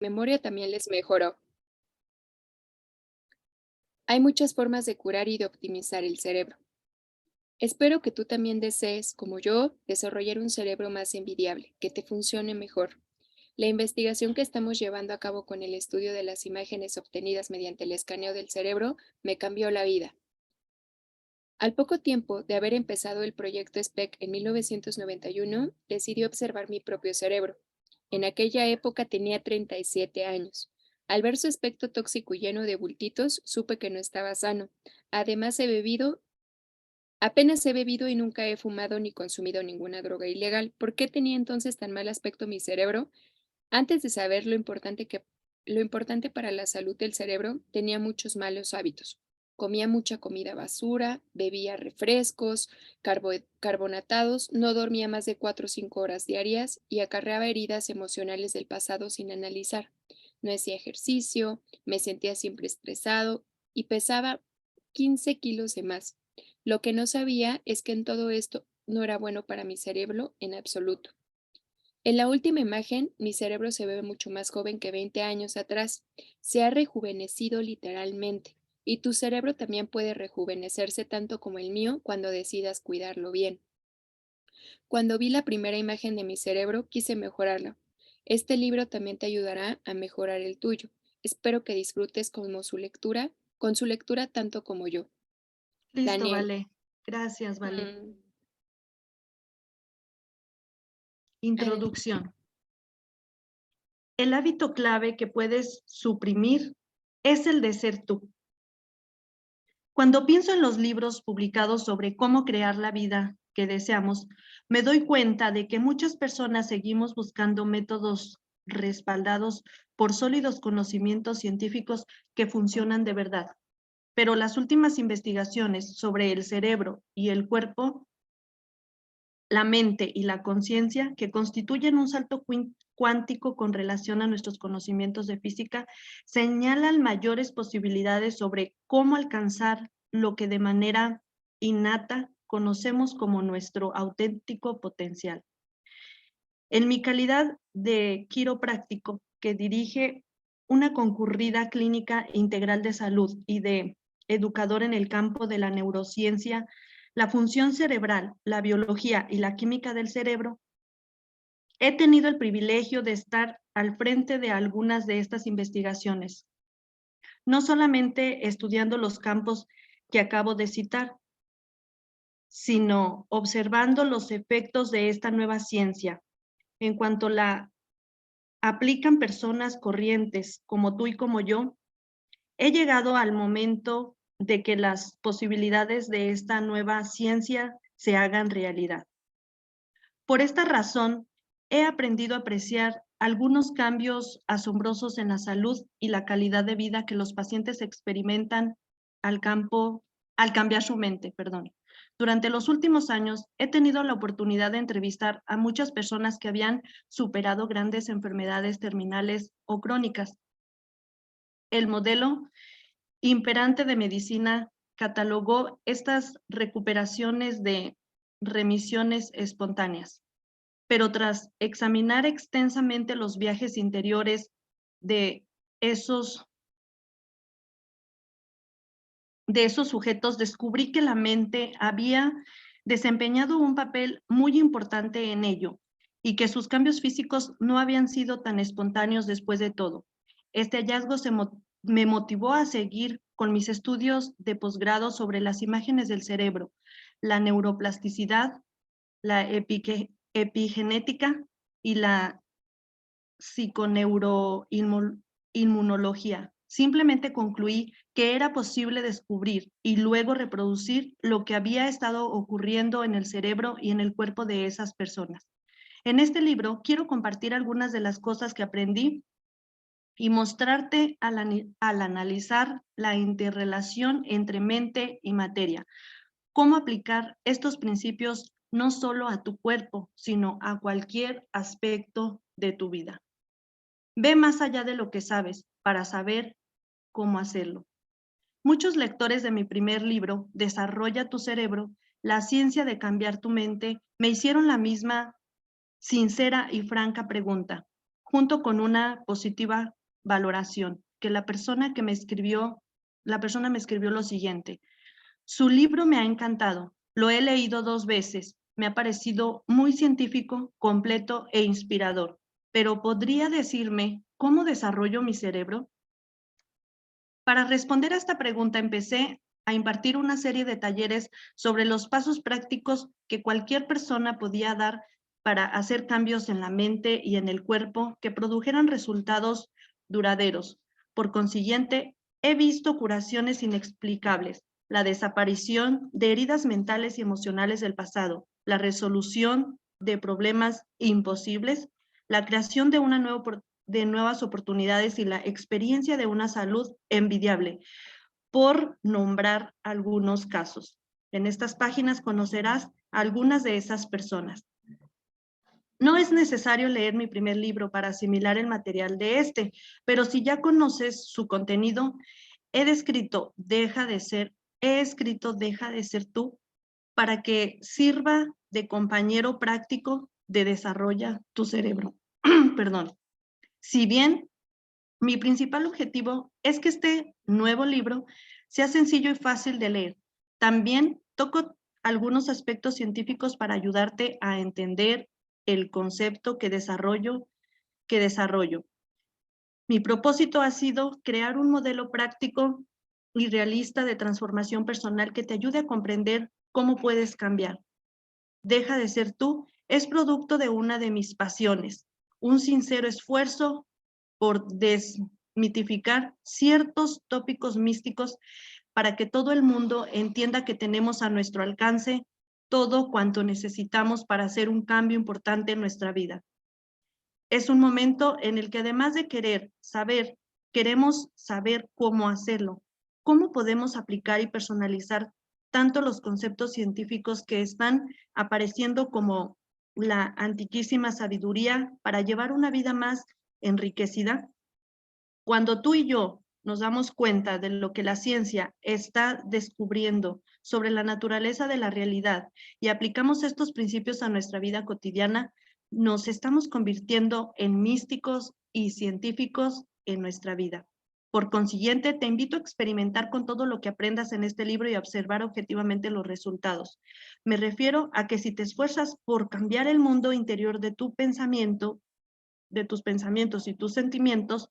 memoria también les mejoró. Hay muchas formas de curar y de optimizar el cerebro. Espero que tú también desees, como yo, desarrollar un cerebro más envidiable, que te funcione mejor. La investigación que estamos llevando a cabo con el estudio de las imágenes obtenidas mediante el escaneo del cerebro me cambió la vida. Al poco tiempo de haber empezado el proyecto SPEC en 1991, decidí observar mi propio cerebro. En aquella época tenía 37 años. Al ver su aspecto tóxico y lleno de bultitos, supe que no estaba sano. Además, apenas he bebido y nunca he fumado ni consumido ninguna droga ilegal. ¿Por qué tenía entonces tan mal aspecto mi cerebro? Antes de saber lo importante para la salud del cerebro, tenía muchos malos hábitos. Comía mucha comida basura, bebía refrescos, carbonatados, no dormía más de 4 o 5 horas diarias y acarreaba heridas emocionales del pasado sin analizar. No hacía ejercicio, me sentía siempre estresado y pesaba 15 kilos de más. Lo que no sabía es que en todo esto no era bueno para mi cerebro en absoluto. En la última imagen, mi cerebro se ve mucho más joven que 20 años atrás. Se ha rejuvenecido literalmente. Y tu cerebro también puede rejuvenecerse tanto como el mío cuando decidas cuidarlo bien. Cuando vi la primera imagen de mi cerebro, quise mejorarlo. Este libro también te ayudará a mejorar el tuyo. Espero que disfrutes con su lectura tanto como yo. Listo, Daniel. vale. Gracias, vale. mm, ah, Introducción. El hábito clave que puedes suprimir es el de ser tú. Cuando pienso en los libros publicados sobre cómo crear la vida que deseamos, me doy cuenta de que muchas personas seguimos buscando métodos respaldados por sólidos conocimientos científicos que funcionan de verdad. Pero las últimas investigaciones sobre el cerebro y el cuerpo, la mente y la conciencia, que constituyen un salto cuántico con relación a nuestros conocimientos de física, señalan mayores posibilidades sobre cómo alcanzar lo que de manera innata conocemos como nuestro auténtico potencial. En mi calidad de quiropráctico que dirige una concurrida clínica integral de salud y de educador en el campo de la neurociencia, la función cerebral, la biología y la química del cerebro, he tenido el privilegio de estar al frente de algunas de estas investigaciones, no solamente estudiando los campos que acabo de citar, sino observando los efectos de esta nueva ciencia en cuanto la aplican personas corrientes como tú y como yo. He llegado al momento de que las posibilidades de esta nueva ciencia se hagan realidad. Por esta razón, he aprendido a apreciar algunos cambios asombrosos en la salud y la calidad de vida que los pacientes experimentan al cambiar su mente, perdón. Durante los últimos años, he tenido la oportunidad de entrevistar a muchas personas que habían superado grandes enfermedades terminales o crónicas. El modelo imperante de medicina catalogó estas recuperaciones de remisiones espontáneas, pero tras examinar extensamente los viajes interiores de esos, de esos sujetos, descubrí que la mente había desempeñado un papel muy importante en ello y que sus cambios físicos no habían sido tan espontáneos después de todo. Este hallazgo me motivó a seguir con mis estudios de posgrado sobre las imágenes del cerebro, la neuroplasticidad, la epigenética y la psiconeuroinmunología. Simplemente concluí que era posible descubrir y luego reproducir lo que había estado ocurriendo en el cerebro y en el cuerpo de esas personas. En este libro quiero compartir algunas de las cosas que aprendí y mostrarte al analizar la interrelación entre mente y materia, cómo aplicar estos principios no solo a tu cuerpo, sino a cualquier aspecto de tu vida. Ve más allá de lo que sabes para saber cómo hacerlo. Muchos lectores de mi primer libro, Desarrolla tu cerebro, la ciencia de cambiar tu mente, me hicieron la misma sincera y franca pregunta. junto con una positiva valoración, que la persona me escribió lo siguiente: su libro me ha encantado, lo he leído 2 veces, me ha parecido muy científico, completo e inspirador, pero ¿podría decirme cómo desarrollo mi cerebro? Para responder a esta pregunta empecé a impartir una serie de talleres sobre los pasos prácticos que cualquier persona podía dar para hacer cambios en la mente y en el cuerpo que produjeran resultados duraderos. Por consiguiente, he visto curaciones inexplicables, la desaparición de heridas mentales y emocionales del pasado, la resolución de problemas imposibles, la creación de de nuevas oportunidades y la experiencia de una salud envidiable, por nombrar algunos casos. En estas páginas conocerás a algunas de esas personas. No es necesario leer mi primer libro para asimilar el material de este, pero si ya conoces su contenido, he escrito Deja de ser tú, para que sirva de compañero práctico de desarrolla tu cerebro. Perdón. Si bien mi principal objetivo es que este nuevo libro sea sencillo y fácil de leer, también toco algunos aspectos científicos para ayudarte a entender el concepto que desarrollo. Mi propósito ha sido crear un modelo práctico y realista de transformación personal que te ayude a comprender cómo puedes cambiar. Deja de ser tú es producto de una de mis pasiones, un sincero esfuerzo por desmitificar ciertos tópicos místicos para que todo el mundo entienda que tenemos a nuestro alcance todo cuanto necesitamos para hacer un cambio importante en nuestra vida. Es un momento en el que además de queremos saber cómo hacerlo, cómo podemos aplicar y personalizar tanto los conceptos científicos que están apareciendo como la antiquísima sabiduría para llevar una vida más enriquecida. Cuando tú y yo nos damos cuenta de lo que la ciencia está descubriendo sobre la naturaleza de la realidad y aplicamos estos principios a nuestra vida cotidiana, nos estamos convirtiendo en místicos y científicos en nuestra vida. Por consiguiente, te invito a experimentar con todo lo que aprendas en este libro y a observar objetivamente los resultados. Me refiero a que si te esfuerzas por cambiar el mundo interior de tu pensamiento, de tus pensamientos y tus sentimientos,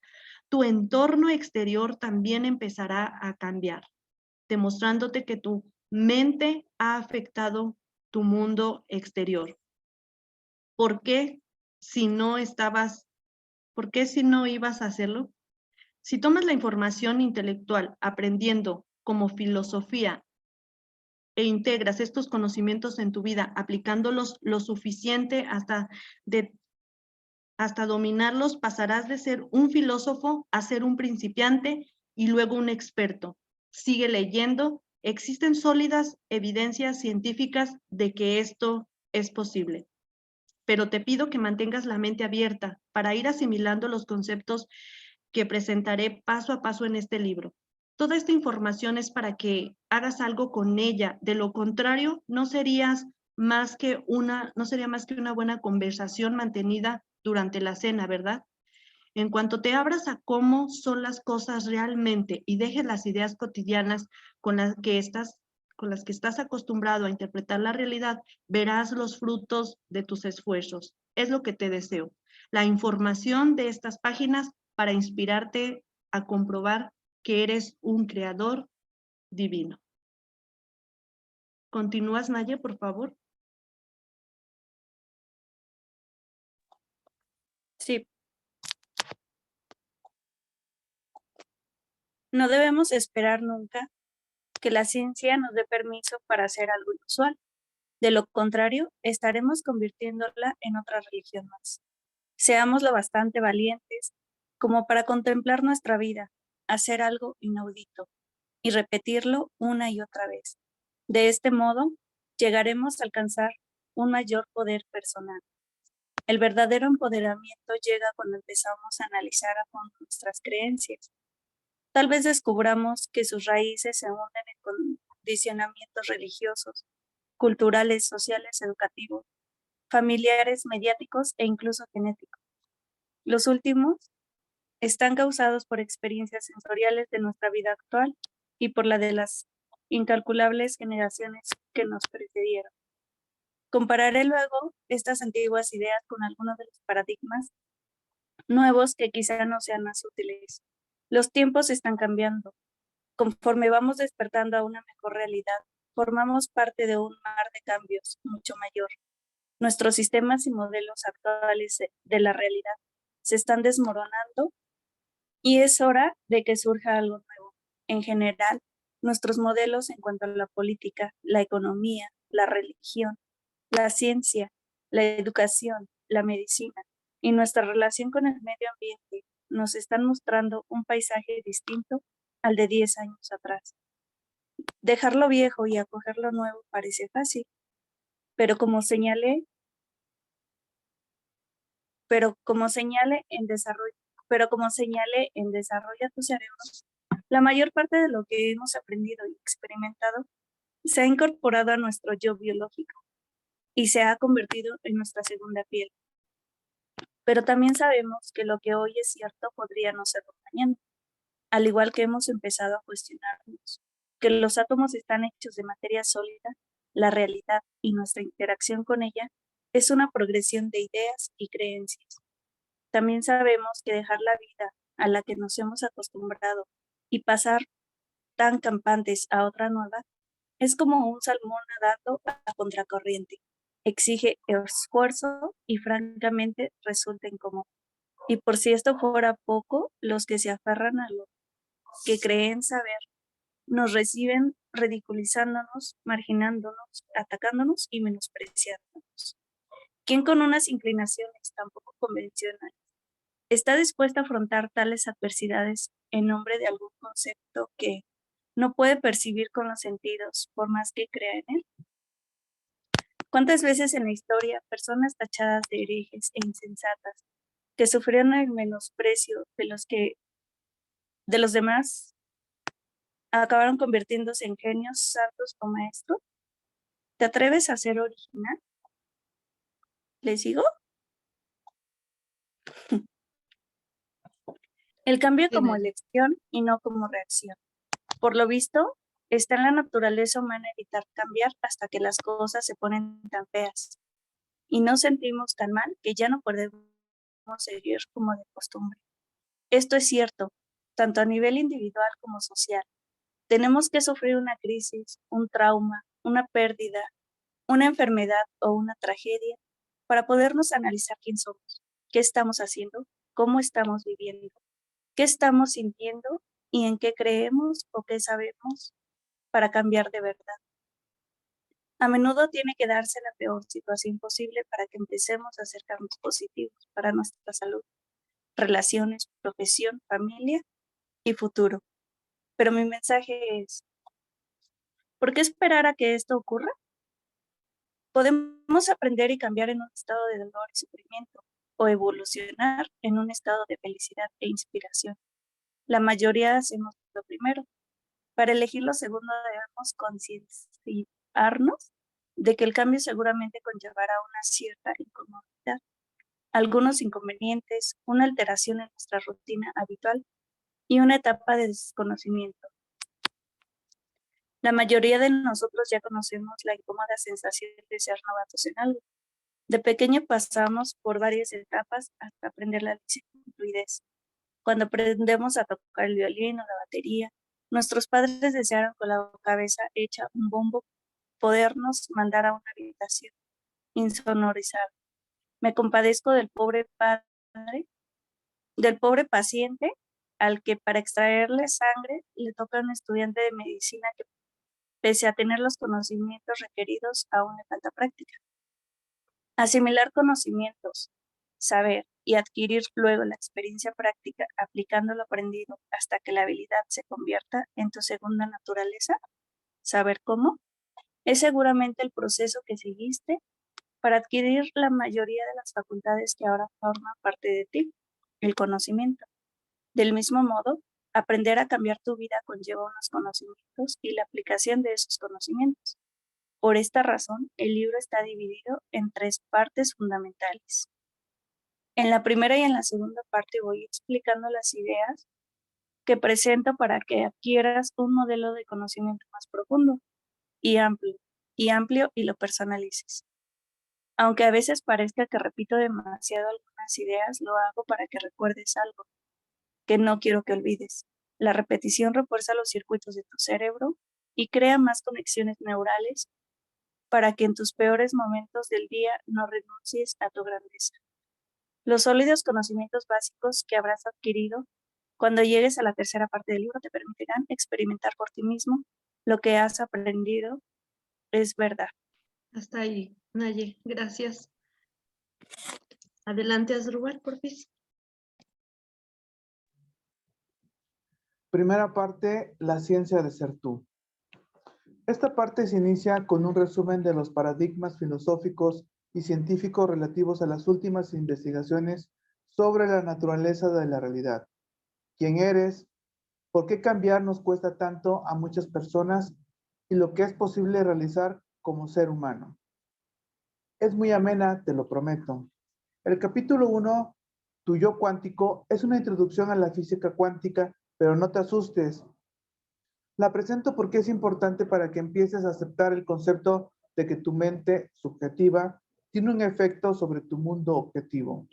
tu entorno exterior también empezará a cambiar, demostrándote que tu mente ha afectado tu mundo exterior. ¿Por qué si no ibas a hacerlo? Si tomas la información intelectual aprendiendo como filosofía e integras estos conocimientos en tu vida, aplicándolos lo suficiente hasta dominarlos, pasarás de ser un filósofo a ser un principiante y luego un experto. Sigue leyendo. Existen sólidas evidencias científicas de que esto es posible. Pero te pido que mantengas la mente abierta para ir asimilando los conceptos que presentaré paso a paso en este libro. Toda esta información es para que hagas algo con ella. De lo contrario, no sería más que una buena conversación mantenida durante la cena, ¿verdad? En cuanto te abras a cómo son las cosas realmente y dejes las ideas cotidianas con las que estás acostumbrado a interpretar la realidad, verás los frutos de tus esfuerzos. Es lo que te deseo. La información de estas páginas para inspirarte a comprobar que eres un creador divino. ¿Continúas, Naye, por favor? Sí. No debemos esperar nunca que la ciencia nos dé permiso para hacer algo inusual. De lo contrario, estaremos convirtiéndola en otra religión más. Seamos lo bastante valientes como para contemplar nuestra vida, hacer algo inaudito y repetirlo una y otra vez. De este modo, llegaremos a alcanzar un mayor poder personal. El verdadero empoderamiento llega cuando empezamos a analizar a fondo nuestras creencias. Tal vez descubramos que sus raíces se hunden en condicionamientos religiosos, culturales, sociales, educativos, familiares, mediáticos e incluso genéticos. Los últimos están causados por experiencias sensoriales de nuestra vida actual y por la de las incalculables generaciones que nos precedieron. Compararé luego estas antiguas ideas con algunos de los paradigmas nuevos que quizá no sean más útiles. Los tiempos están cambiando. Conforme vamos despertando a una mejor realidad, formamos parte de un mar de cambios mucho mayor. Nuestros sistemas y modelos actuales de la realidad se están desmoronando y es hora de que surja algo nuevo. En general, nuestros modelos en cuanto a la política, la economía, la religión, la ciencia, la educación, la medicina y nuestra relación con el medio ambiente nos están mostrando un paisaje distinto al de 10 años atrás. Dejar lo viejo y acoger lo nuevo parece fácil, pero como señalé, como señale en desarrollo, pero como señale en Desarrolla tu cerebro, la mayor parte de lo que hemos aprendido y experimentado se ha incorporado a nuestro yo biológico y se ha convertido en nuestra segunda piel. Pero también sabemos que lo que hoy es cierto podría no serlo mañana, al igual que hemos empezado a cuestionarnos que los átomos están hechos de materia sólida, la realidad y nuestra interacción con ella es una progresión de ideas y creencias. También sabemos que dejar la vida a la que nos hemos acostumbrado y pasar tan campantes a otra nueva es como un salmón nadando a contracorriente. Exige esfuerzo y francamente resulta incómodo. Y por si esto fuera poco, los que se aferran a lo que creen saber nos reciben ridiculizándonos, marginándonos, atacándonos y menospreciándonos. ¿Quién con unas inclinaciones tan poco convencionales está dispuesta a afrontar tales adversidades en nombre de algún concepto que no puede percibir con los sentidos por más que crea en él? ¿Cuántas veces en la historia personas tachadas de herejes e insensatas que sufrieron el menosprecio de los demás acabaron convirtiéndose en genios, santos o maestros? ¿Te atreves a ser original? ¿Le sigo? El cambio como Adelante. elección y no como reacción. Por lo visto, está en la naturaleza humana evitar cambiar hasta que las cosas se ponen tan feas y nos sentimos tan mal que ya no podemos seguir como de costumbre. Esto es cierto, tanto a nivel individual como social. Tenemos que sufrir una crisis, un trauma, una pérdida, una enfermedad o una tragedia para podernos analizar quién somos, qué estamos haciendo, cómo estamos viviendo, qué estamos sintiendo y en qué creemos o qué sabemos para cambiar de verdad. A menudo tiene que darse la peor situación posible para que empecemos a hacer cambios positivos para nuestra salud, relaciones, profesión, familia y futuro. Pero mi mensaje es, ¿por qué esperar a que esto ocurra? Podemos aprender y cambiar en un estado de dolor y sufrimiento, o evolucionar en un estado de felicidad e inspiración. La mayoría hacemos lo primero. Para elegir lo segundo debemos concienciarnos de que el cambio seguramente conllevará una cierta incomodidad, algunos inconvenientes, una alteración en nuestra rutina habitual y una etapa de desconocimiento. La mayoría de nosotros ya conocemos la incómoda sensación de ser novatos en algo. De pequeño pasamos por varias etapas hasta aprender la lección con fluidez. Cuando aprendemos a tocar el violín o la batería, nuestros padres desearon con la cabeza hecha un bombo podernos mandar a una habitación insonorizada. Me compadezco del pobre paciente al que para extraerle sangre le toca a un estudiante de medicina que, pese a tener los conocimientos requeridos, aún le falta práctica. Asimilar conocimientos, saber y adquirir luego la experiencia práctica aplicando lo aprendido hasta que la habilidad se convierta en tu segunda naturaleza, saber cómo, es seguramente el proceso que seguiste para adquirir la mayoría de las facultades que ahora forman parte de ti, el conocimiento. Del mismo modo, aprender a cambiar tu vida conlleva unos conocimientos y la aplicación de esos conocimientos. Por esta razón, el libro está dividido en tres partes fundamentales. En la primera y en la segunda parte voy explicando las ideas que presento para que adquieras un modelo de conocimiento más profundo y amplio y lo personalices. Aunque a veces parezca que repito demasiado algunas ideas, lo hago para que recuerdes algo que no quiero que olvides. La repetición refuerza los circuitos de tu cerebro y crea más conexiones neurales para que en tus peores momentos del día no renuncies a tu grandeza. Los sólidos conocimientos básicos que habrás adquirido cuando llegues a la tercera parte del libro te permitirán experimentar por ti mismo lo que has aprendido es verdad. Hasta ahí, Naye, gracias. Adelante, Asdrúbal, por favor. Primera parte, la ciencia de ser tú. Esta parte se inicia con un resumen de los paradigmas filosóficos y científicos relativos a las últimas investigaciones sobre la naturaleza de la realidad. ¿Quién eres? ¿Por qué cambiar nos cuesta tanto a muchas personas? Y lo que es posible realizar como ser humano. Es muy amena, te lo prometo. El capítulo 1, Tu yo cuántico, es una introducción a la física cuántica, pero no te asustes. La presento porque es importante para que empieces a aceptar el concepto de que tu mente subjetiva tiene un efecto sobre tu mundo objetivo.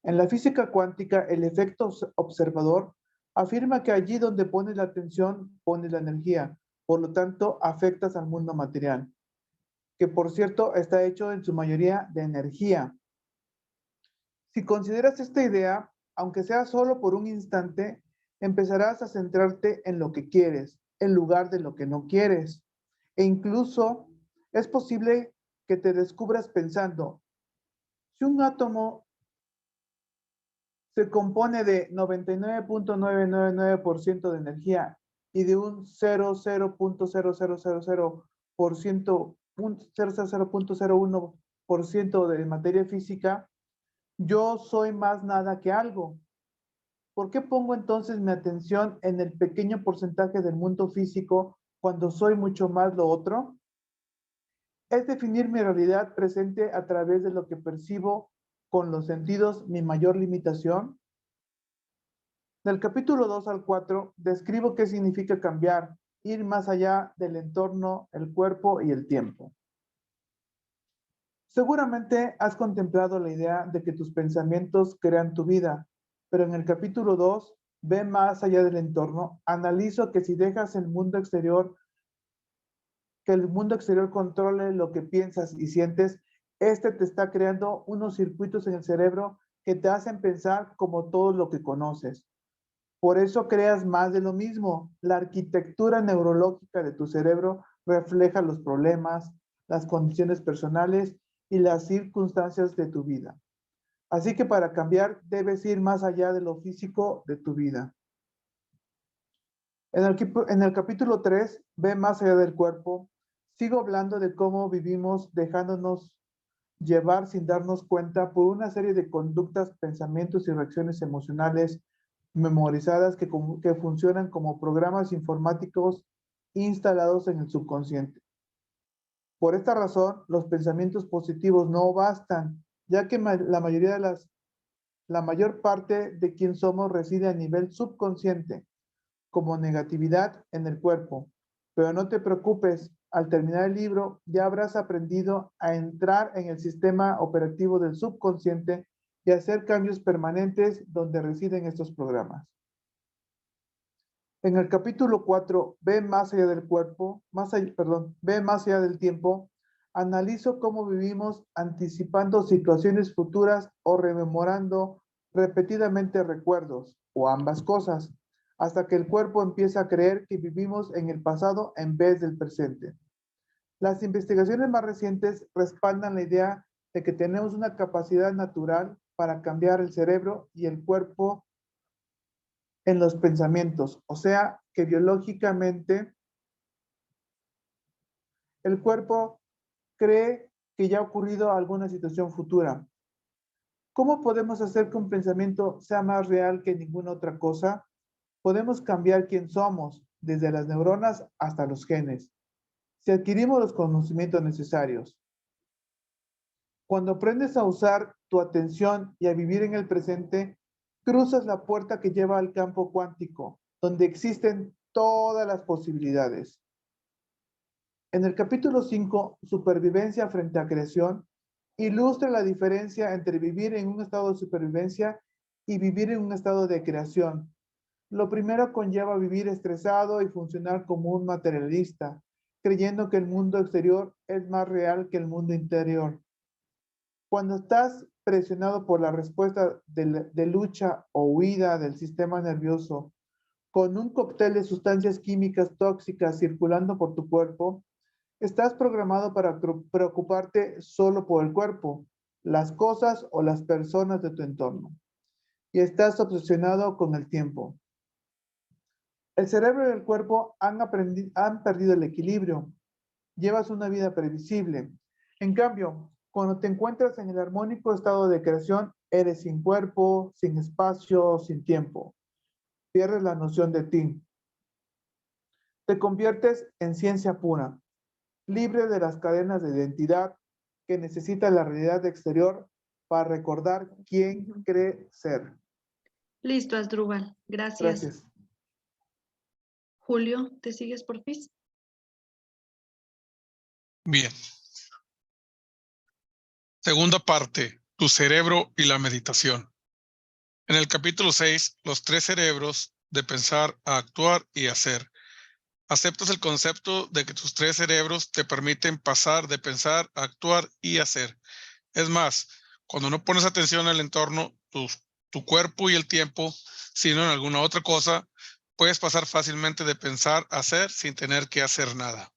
En la física cuántica, el efecto observador afirma que allí donde pones la atención, pones la energía. Por lo tanto, afectas al mundo material, que por cierto está hecho en su mayoría de energía. Si consideras esta idea, aunque sea solo por un instante, empezarás a centrarte en lo que quieres, en lugar de lo que no quieres. E incluso es posible que te descubras pensando, si un átomo se compone de 99.999% de energía y de un 00.00001% de materia física, yo soy más nada que algo. ¿Por qué pongo entonces mi atención en el pequeño porcentaje del mundo físico cuando soy mucho más lo otro? Es definir mi realidad presente a través de lo que percibo con los sentidos mi mayor limitación. Del capítulo 2 al 4 describo qué significa cambiar, ir más allá del entorno, el cuerpo y el tiempo. Seguramente has contemplado la idea de que tus pensamientos crean tu vida, pero en el capítulo 2, ve más allá del entorno, analizo que si dejas el mundo exterior, que el mundo exterior controle lo que piensas y sientes, este te está creando unos circuitos en el cerebro que te hacen pensar como todo lo que conoces. Por eso creas más de lo mismo. La arquitectura neurológica de tu cerebro refleja los problemas, las condiciones personales y las circunstancias de tu vida. Así que para cambiar debes ir más allá de lo físico de tu vida. En el capítulo 3, ve más allá del cuerpo. Sigo hablando de cómo vivimos dejándonos llevar sin darnos cuenta por una serie de conductas, pensamientos y reacciones emocionales memorizadas que funcionan como programas informáticos instalados en el subconsciente. Por esta razón, los pensamientos positivos no bastan, ya que la mayor parte de quien somos reside a nivel subconsciente, como negatividad en el cuerpo. Pero no te preocupes, al terminar el libro ya habrás aprendido a entrar en el sistema operativo del subconsciente y hacer cambios permanentes donde residen estos programas. En el capítulo 4, ve más allá del cuerpo, ve más allá del tiempo, analizo cómo vivimos anticipando situaciones futuras o rememorando repetidamente recuerdos, o ambas cosas, hasta que el cuerpo empieza a creer que vivimos en el pasado en vez del presente. Las investigaciones más recientes respaldan la idea de que tenemos una capacidad natural para cambiar el cerebro y el cuerpo en los pensamientos, o sea, que biológicamente el cuerpo cree que ya ha ocurrido alguna situación futura. ¿Cómo podemos hacer que un pensamiento sea más real que ninguna otra cosa? Podemos cambiar quién somos, desde las neuronas hasta los genes, si adquirimos los conocimientos necesarios. Cuando aprendes a usar tu atención y a vivir en el presente, cruzas la puerta que lleva al campo cuántico, donde existen todas las posibilidades. En el capítulo 5, Supervivencia frente a creación, ilustra la diferencia entre vivir en un estado de supervivencia y vivir en un estado de creación. Lo primero conlleva vivir estresado y funcionar como un materialista, creyendo que el mundo exterior es más real que el mundo interior. Cuando estás presionado por la respuesta de lucha o huida del sistema nervioso, con un cóctel de sustancias químicas tóxicas circulando por tu cuerpo, estás programado para preocuparte solo por el cuerpo, las cosas o las personas de tu entorno. Y estás obsesionado con el tiempo. El cerebro y el cuerpo han perdido el equilibrio. Llevas una vida previsible. En cambio, cuando te encuentras en el armónico estado de creación, eres sin cuerpo, sin espacio, sin tiempo. Pierdes la noción de ti. Te conviertes en ciencia pura, libre de las cadenas de identidad que necesita la realidad exterior para recordar quién cree ser. Listo, Asdrúbal. Gracias. Gracias. Julio, ¿te sigues por fin? Bien. Segunda parte, tu cerebro y la meditación. En el capítulo 6, los 3 cerebros de pensar, a actuar y hacer. Aceptas el concepto de que tus 3 cerebros te permiten pasar de pensar, a actuar y hacer. Es más, cuando no pones atención al entorno, tu cuerpo y el tiempo, sino en alguna otra cosa, puedes pasar fácilmente de pensar a hacer sin tener que hacer nada.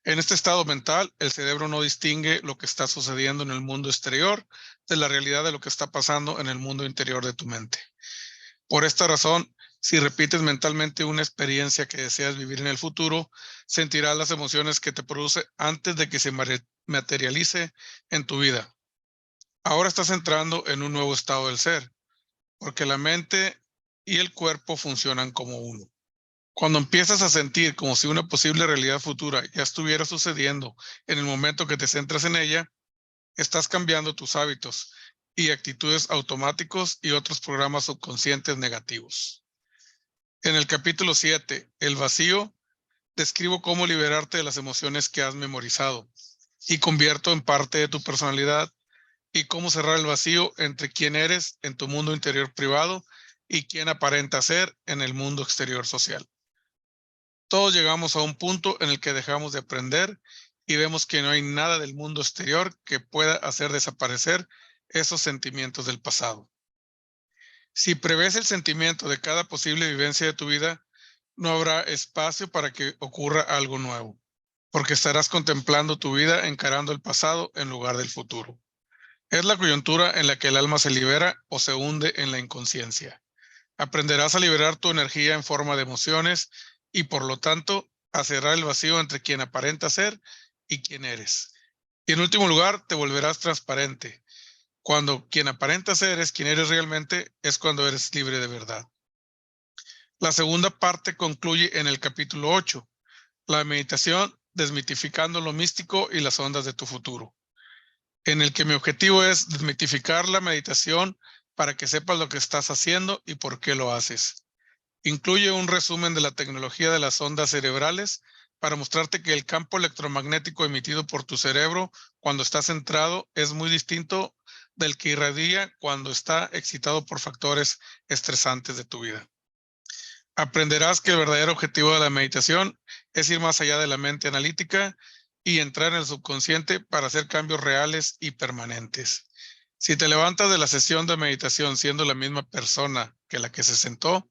En este estado mental, el cerebro no distingue lo que está sucediendo en el mundo exterior de la realidad de lo que está pasando en el mundo interior de tu mente. Por esta razón, si repites mentalmente una experiencia que deseas vivir en el futuro, sentirás las emociones que te produce antes de que se materialice en tu vida. Ahora estás entrando en un nuevo estado del ser, porque la mente y el cuerpo funcionan como uno. Cuando empiezas a sentir como si una posible realidad futura ya estuviera sucediendo en el momento que te centras en ella, estás cambiando tus hábitos y actitudes automáticos y otros programas subconscientes negativos. En el capítulo 7, El vacío, describo cómo liberarte de las emociones que has memorizado y convierto en parte de tu personalidad y cómo cerrar el vacío entre quién eres en tu mundo interior privado y quién aparenta ser en el mundo exterior social. Todos llegamos a un punto en el que dejamos de aprender y vemos que no hay nada del mundo exterior que pueda hacer desaparecer esos sentimientos del pasado. Si prevés el sentimiento de cada posible vivencia de tu vida, no habrá espacio para que ocurra algo nuevo, porque estarás contemplando tu vida encarando el pasado en lugar del futuro. Es la coyuntura en la que el alma se libera o se hunde en la inconsciencia. Aprenderás a liberar tu energía en forma de emociones y por lo tanto a cerrar el vacío entre quien aparenta ser y quién eres. Y en último lugar, te volverás transparente. Cuando quien aparenta ser es quien eres realmente, es cuando eres libre de verdad. La segunda parte concluye en el capítulo 8, la meditación desmitificando lo místico y las ondas de tu futuro, en el que mi objetivo es desmitificar la meditación para que sepas lo que estás haciendo y por qué lo haces. Incluye un resumen de la tecnología de las ondas cerebrales para mostrarte que el campo electromagnético emitido por tu cerebro cuando está centrado es muy distinto del que irradia cuando está excitado por factores estresantes de tu vida. Aprenderás que el verdadero objetivo de la meditación es ir más allá de la mente analítica y entrar en el subconsciente para hacer cambios reales y permanentes. Si te levantas de la sesión de meditación siendo la misma persona que la que se sentó,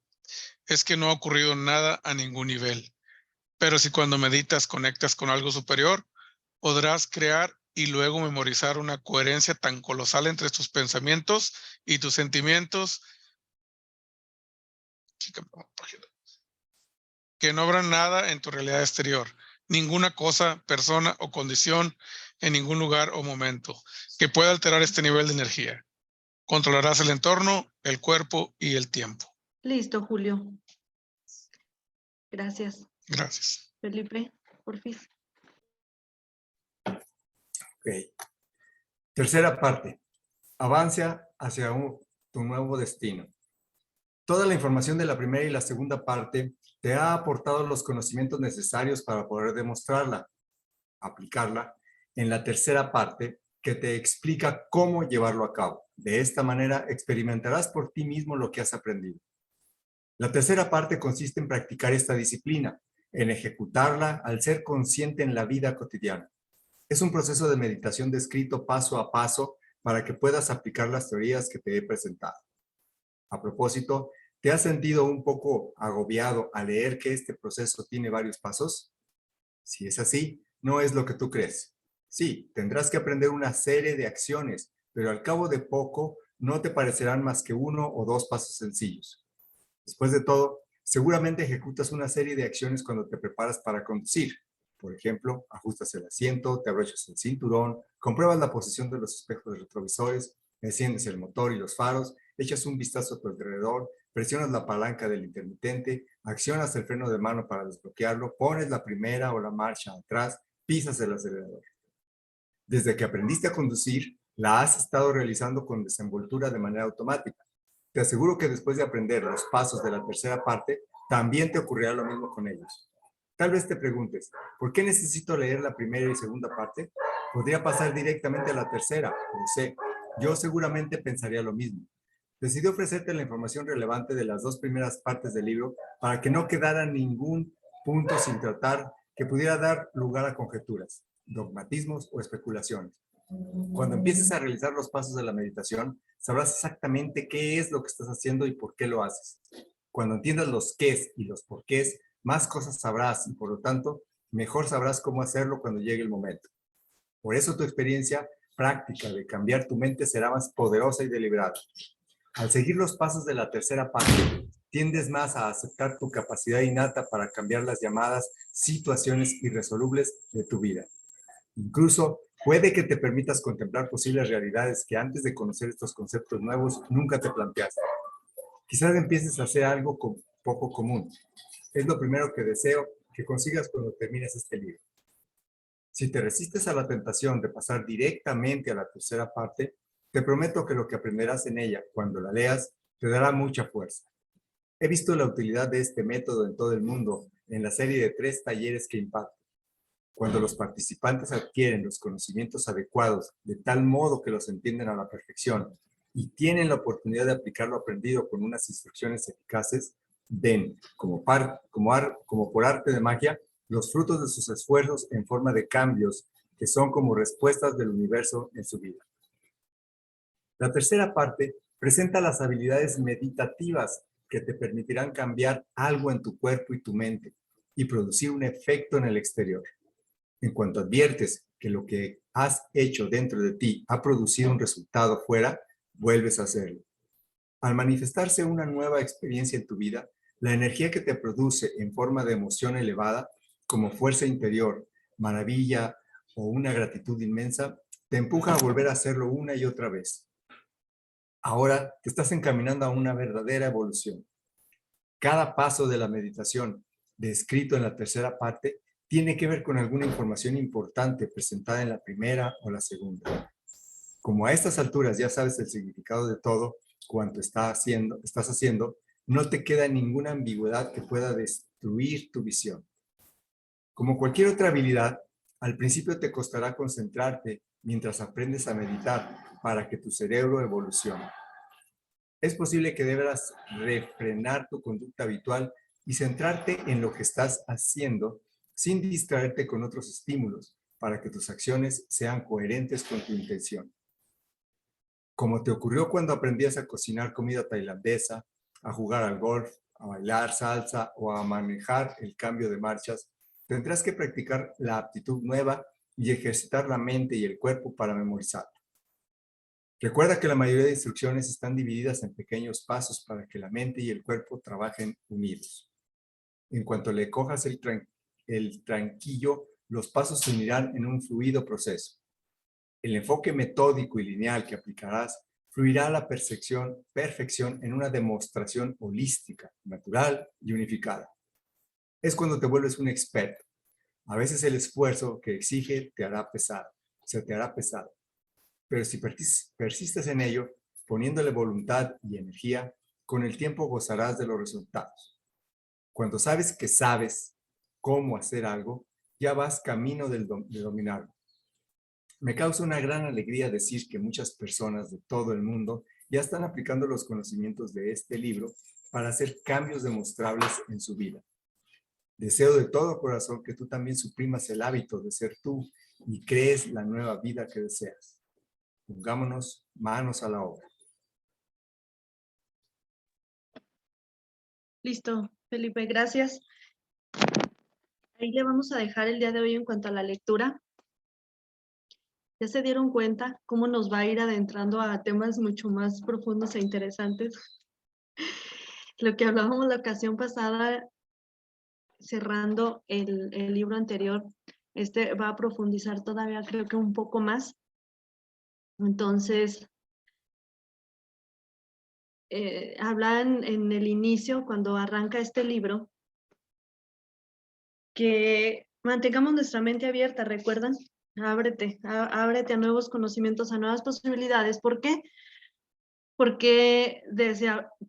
es que no ha ocurrido nada a ningún nivel. Pero si cuando meditas conectas con algo superior, podrás crear y luego memorizar una coherencia tan colosal entre tus pensamientos y tus sentimientos que no habrá nada en tu realidad exterior, ninguna cosa, persona o condición en ningún lugar o momento que pueda alterar este nivel de energía. Controlarás el entorno, el cuerpo y el tiempo. Listo, Julio. Gracias. Gracias. Felipe, por fin. Ok. Tercera parte. Avanza hacia tu nuevo destino. Toda la información de la primera y la segunda parte te ha aportado los conocimientos necesarios para poder demostrarla, aplicarla en la tercera parte que te explica cómo llevarlo a cabo. De esta manera experimentarás por ti mismo lo que has aprendido. La tercera parte consiste en practicar esta disciplina, en ejecutarla al ser consciente en la vida cotidiana. Es un proceso de meditación descrito paso a paso para que puedas aplicar las teorías que te he presentado. A propósito, ¿te has sentido un poco agobiado al leer que este proceso tiene varios pasos? Si es así, no es lo que tú crees. Sí, tendrás que aprender una serie de acciones, pero al cabo de poco no te parecerán más que 1 o 2 pasos sencillos. Después de todo, seguramente ejecutas una serie de acciones cuando te preparas para conducir. Por ejemplo, ajustas el asiento, te abrochas el cinturón, compruebas la posición de los espejos retrovisores, enciendes el motor y los faros, echas un vistazo a tu alrededor, presionas la palanca del intermitente, accionas el freno de mano para desbloquearlo, pones la primera o la marcha atrás, pisas el acelerador. Desde que aprendiste a conducir, la has estado realizando con desenvoltura de manera automática. Te aseguro que después de aprender los pasos de la tercera parte, también te ocurrirá lo mismo con ellos. Tal vez te preguntes, ¿por qué necesito leer la primera y segunda parte? Podría pasar directamente a la tercera, lo sé. Yo seguramente pensaría lo mismo. Decidí ofrecerte la información relevante de las 2 primeras partes del libro para que no quedara ningún punto sin tratar que pudiera dar lugar a conjeturas, dogmatismos o especulaciones. Cuando empieces a realizar los pasos de la meditación, sabrás exactamente qué es lo que estás haciendo y por qué lo haces. Cuando entiendas los qués y los porqués, más cosas sabrás y por lo tanto, mejor sabrás cómo hacerlo cuando llegue el momento. Por eso tu experiencia práctica de cambiar tu mente será más poderosa y deliberada. Al seguir los pasos de la tercera parte, tiendes más a aceptar tu capacidad innata para cambiar las llamadas situaciones irresolubles de tu vida. Incluso puede que te permitas contemplar posibles realidades que antes de conocer estos conceptos nuevos nunca te planteaste. Quizás empieces a hacer algo poco común. Es lo primero que deseo que consigas cuando termines este libro. Si te resistes a la tentación de pasar directamente a la tercera parte, te prometo que lo que aprenderás en ella cuando la leas te dará mucha fuerza. He visto la utilidad de este método en todo el mundo en la serie de 3 talleres que imparto. Cuando los participantes adquieren los conocimientos adecuados de tal modo que los entienden a la perfección y tienen la oportunidad de aplicar lo aprendido con unas instrucciones eficaces, ven, como por arte de magia, los frutos de sus esfuerzos en forma de cambios que son como respuestas del universo en su vida. La tercera parte presenta las habilidades meditativas que te permitirán cambiar algo en tu cuerpo y tu mente y producir un efecto en el exterior. En cuanto adviertes que lo que has hecho dentro de ti ha producido un resultado fuera, vuelves a hacerlo. Al manifestarse una nueva experiencia en tu vida, la energía que te produce en forma de emoción elevada, como fuerza interior, maravilla o una gratitud inmensa, te empuja a volver a hacerlo una y otra vez. Ahora te estás encaminando a una verdadera evolución. Cada paso de la meditación descrito en la tercera parte tiene que ver con alguna información importante presentada en la primera o la segunda. Como a estas alturas ya sabes el significado de todo cuanto estás haciendo, no te queda ninguna ambigüedad que pueda destruir tu visión. Como cualquier otra habilidad, al principio te costará concentrarte mientras aprendes a meditar para que tu cerebro evolucione. Es posible que deberás refrenar tu conducta habitual y centrarte en lo que estás haciendo sin distraerte con otros estímulos para que tus acciones sean coherentes con tu intención. Como te ocurrió cuando aprendías a cocinar comida tailandesa, a jugar al golf, a bailar salsa o a manejar el cambio de marchas, tendrás que practicar la aptitud nueva y ejercitar la mente y el cuerpo para memorizarla. Recuerda que la mayoría de instrucciones están divididas en pequeños pasos para que la mente y el cuerpo trabajen unidos. En cuanto le cojas el tranquillo, los pasos se unirán en un fluido proceso. El enfoque metódico y lineal que aplicarás fluirá a la perfección en una demostración holística, natural y unificada. Es cuando te vuelves un experto. A veces el esfuerzo que exige se te hará pesado. pero si persistes en ello, poniéndole voluntad y energía, con el tiempo gozarás de los resultados. Cuando sabes que sabes cómo hacer algo, ya vas camino de dominarlo. Me causa una gran alegría decir que muchas personas de todo el mundo ya están aplicando los conocimientos de este libro para hacer cambios demostrables en su vida. Deseo de todo corazón que tú también suprimas el hábito de ser tú y crees la nueva vida que deseas. Pongámonos manos a la obra. Listo, Felipe, gracias. Ahí le vamos a dejar el día de hoy en cuanto a la lectura. ¿Ya se dieron cuenta cómo nos va a ir adentrando a temas mucho más profundos e interesantes? Lo que hablábamos la ocasión pasada, cerrando el libro anterior, este va a profundizar todavía, creo que un poco más. Entonces, hablan en el inicio, cuando arranca este libro, que mantengamos nuestra mente abierta, ¿recuerdan? Ábrete a nuevos conocimientos, a nuevas posibilidades. ¿Por qué? Porque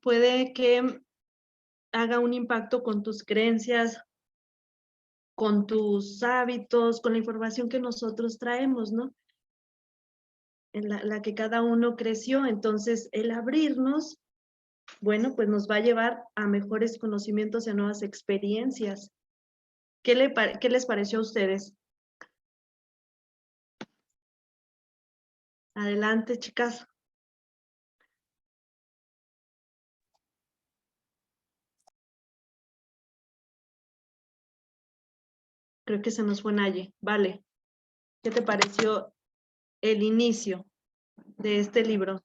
puede que haga un impacto con tus creencias, con tus hábitos, con la información que nosotros traemos, ¿no? En la que cada uno creció. Entonces, el abrirnos, bueno, pues nos va a llevar a mejores conocimientos y a nuevas experiencias. ¿Qué les pareció a ustedes? Adelante, chicas. Creo que se nos fue Naye. Vale. ¿Qué te pareció el inicio de este libro?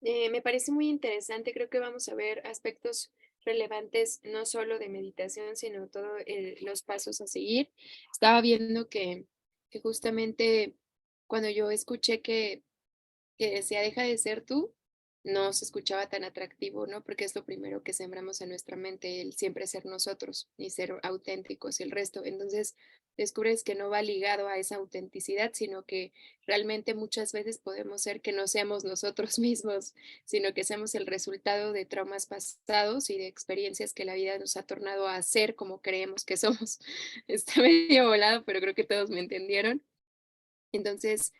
Me parece muy interesante, creo que vamos a ver aspectos relevantes, no solo de meditación, sino todos los pasos a seguir. Estaba viendo que justamente cuando yo escuché que decía deja de ser tú, no se escuchaba tan atractivo, ¿no? Porque es lo primero que sembramos en nuestra mente, el siempre ser nosotros y ser auténticos y el resto. Entonces, descubres que no va ligado a esa autenticidad, sino que realmente muchas veces podemos ser que no seamos nosotros mismos, sino que seamos el resultado de traumas pasados y de experiencias que la vida nos ha tornado a ser como creemos que somos. Está medio volado, pero creo que todos me entendieron. Entonces,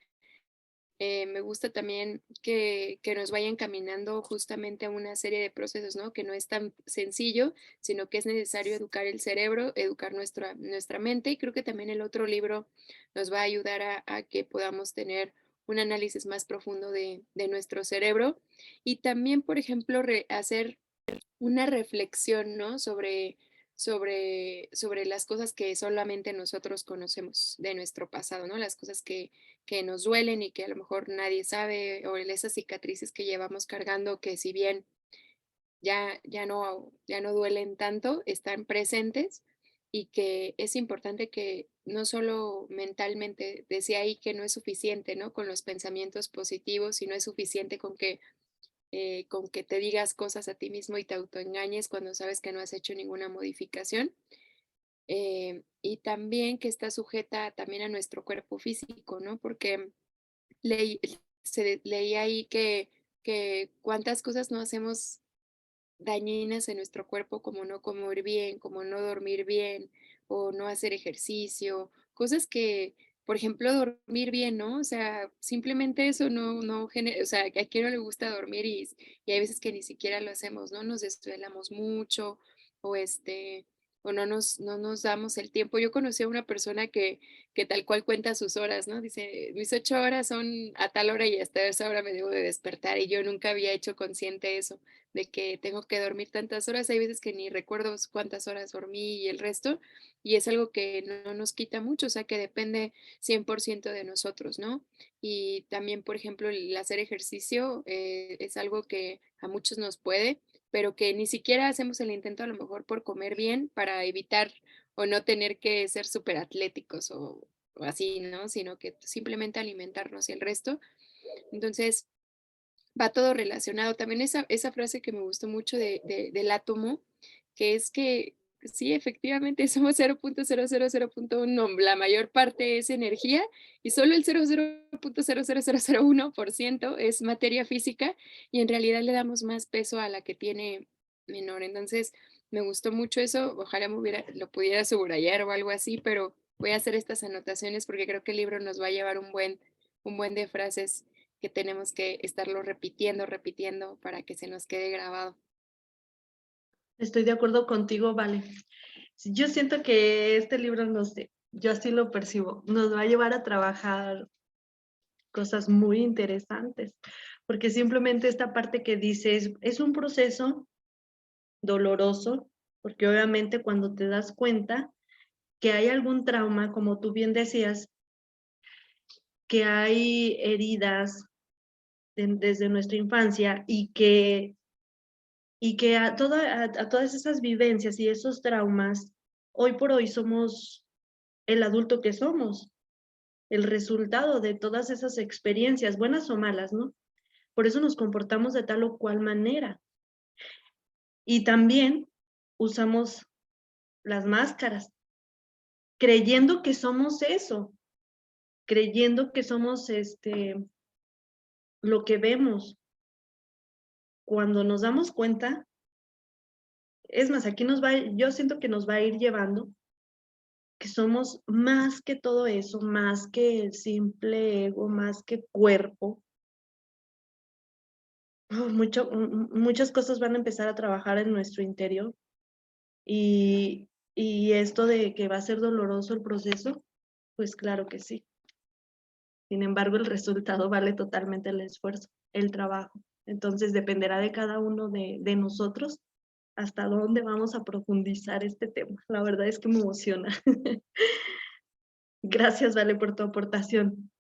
me gusta también que nos vayan caminando justamente a una serie de procesos, ¿no? Que no es tan sencillo, sino que es necesario educar el cerebro, educar nuestra mente. Y creo que también el otro libro nos va a ayudar a que podamos tener un análisis más profundo de nuestro cerebro. Y también, por ejemplo, hacer una reflexión, ¿no? Sobre las cosas que solamente nosotros conocemos de nuestro pasado, ¿no? Las cosas que nos duelen y que a lo mejor nadie sabe, o esas cicatrices que llevamos cargando, que si bien ya no duelen tanto, están presentes y que es importante que no solo mentalmente, decía ahí que no es suficiente, ¿no? Con los pensamientos positivos y no es suficiente con que te digas cosas a ti mismo y te autoengañes cuando sabes que no has hecho ninguna modificación. Y también que está sujeta también a nuestro cuerpo físico, ¿no? Porque leí, leí ahí que cuántas cosas no hacemos dañinas en nuestro cuerpo, como no comer bien, como no dormir bien o no hacer ejercicio, cosas que, por ejemplo, dormir bien, ¿no? O sea, simplemente eso no genera, o sea, que a quién no le gusta dormir y hay veces que ni siquiera lo hacemos, ¿no? Nos desvelamos mucho o o no nos damos el tiempo. Yo conocí a una persona que tal cual cuenta sus horas, ¿no? Dice, mis 8 horas son a tal hora y hasta esa hora me debo de despertar y yo nunca había hecho consciente eso de que tengo que dormir tantas horas. Hay veces que ni recuerdo cuántas horas dormí y el resto, y es algo que no nos quita mucho, o sea, que depende 100% de nosotros, ¿no? Y también, por ejemplo, el hacer ejercicio es algo que a muchos nos puede, pero que ni siquiera hacemos el intento a lo mejor por comer bien para evitar o no tener que ser súper atléticos o así, ¿no? Sino que simplemente alimentarnos y el resto. Entonces, va todo relacionado. También esa frase que me gustó mucho del átomo, que es que Sí, efectivamente, somos 0.0001, la mayor parte es energía y solo el 00.00001% es materia física y en realidad le damos más peso a la que tiene menor. Entonces, me gustó mucho eso, ojalá lo pudiera subrayar o algo así, pero voy a hacer estas anotaciones porque creo que el libro nos va a llevar un buen de frases que tenemos que estarlo repitiendo, repitiendo para que se nos quede grabado. Estoy de acuerdo contigo, Vale. Yo siento que este libro, no sé, yo así lo percibo, nos va a llevar a trabajar cosas muy interesantes, porque simplemente esta parte que dices es un proceso doloroso, porque obviamente cuando te das cuenta que hay algún trauma, como tú bien decías, que hay heridas desde nuestra infancia y que a todas esas vivencias y esos traumas, hoy por hoy somos el adulto que somos, el resultado de todas esas experiencias, buenas o malas, ¿no? Por eso nos comportamos de tal o cual manera. Y también usamos las máscaras, creyendo que somos eso, creyendo que somos lo que vemos. Cuando nos damos cuenta, es más, yo siento que nos va a ir llevando que somos más que todo eso, más que el simple ego, más que cuerpo. Muchas cosas van a empezar a trabajar en nuestro interior y esto de que va a ser doloroso el proceso, pues claro que sí. Sin embargo, el resultado vale totalmente el esfuerzo, el trabajo. Entonces dependerá de cada uno de nosotros hasta dónde vamos a profundizar este tema. La verdad es que me emociona. Gracias, Vale, por tu aportación.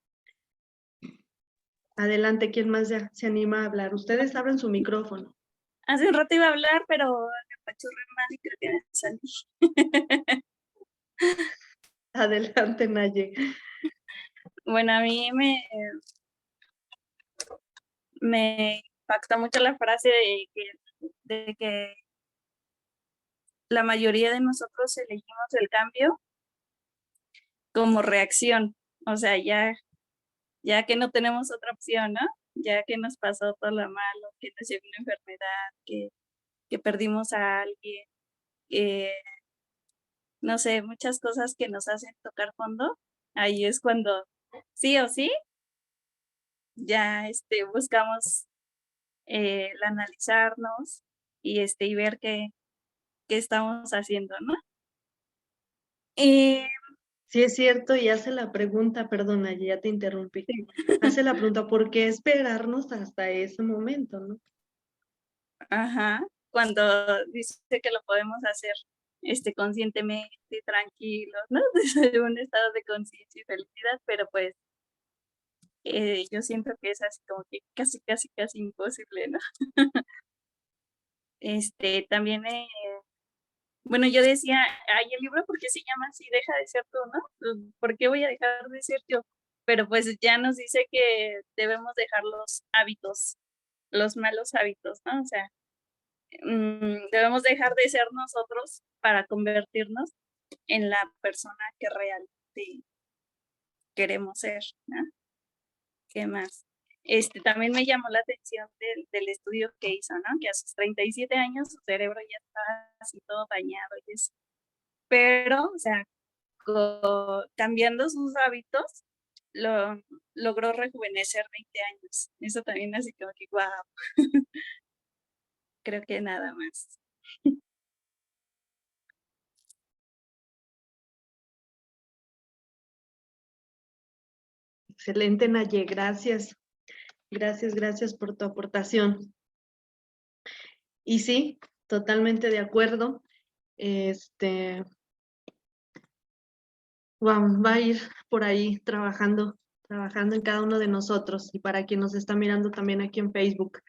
Adelante, ¿quién más ya se anima a hablar? Ustedes abran su micrófono. Hace un rato iba a hablar, pero me apachurré más y creo que me salí. Adelante, Naye. Bueno, a mí me impacta mucho la frase de que la mayoría de nosotros elegimos el cambio como reacción. O sea, ya que no tenemos otra opción, ¿no? Ya que nos pasó todo lo malo, que nos llegó una enfermedad, que perdimos a alguien, que no sé, muchas cosas que nos hacen tocar fondo, ahí es cuando sí o sí ya buscamos el analizarnos y ver qué estamos haciendo, ¿no? Y Sí, es cierto, y hace la pregunta, perdona, ya te interrumpí. sí, Hace la pregunta, ¿por qué esperarnos hasta ese momento, no? ajá, cuando dice que lo podemos hacer conscientemente, tranquilos, ¿no? Desde un estado de conciencia y felicidad, pero pues yo siento que es así como que casi, casi, casi imposible, ¿no? También, bueno, yo decía, ay, el libro, ¿por qué se llama así? Deja de ser tú, ¿no? ¿Por qué voy a dejar de ser yo? Pero pues ya nos dice que debemos dejar los hábitos, los malos hábitos, ¿no? O sea, debemos dejar de ser nosotros para convertirnos en la persona que realmente queremos ser, ¿no? ¿Qué más? También me llamó la atención del estudio que hizo, ¿no? Que a sus 37 años su cerebro ya estaba así todo dañado y eso. Pero, o sea, cambiando sus hábitos, logró rejuvenecer 20 años. Eso también así como que, wow, creo que nada más. Excelente, Naye, gracias. Gracias por tu aportación. Y sí, totalmente de acuerdo. Va a ir por ahí trabajando en cada uno de nosotros y para quien nos está mirando también aquí en Facebook.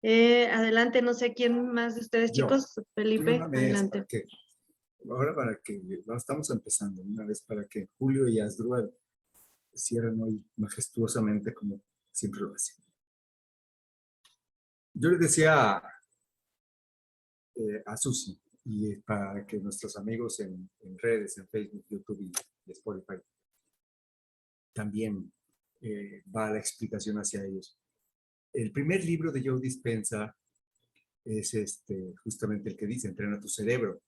Adelante, no sé quién más de ustedes, Yo. chicos. Felipe, Una vez adelante. para que, no, estamos empezando, una vez para que Julio y Asdrúbal cierren hoy majestuosamente como siempre lo hacen. Yo le decía a Susi y para que nuestros amigos en redes, en Facebook, YouTube y Spotify, también va la explicación hacia ellos. El primer libro de Joe Dispenza es justamente el que dice, entrena tu cerebro.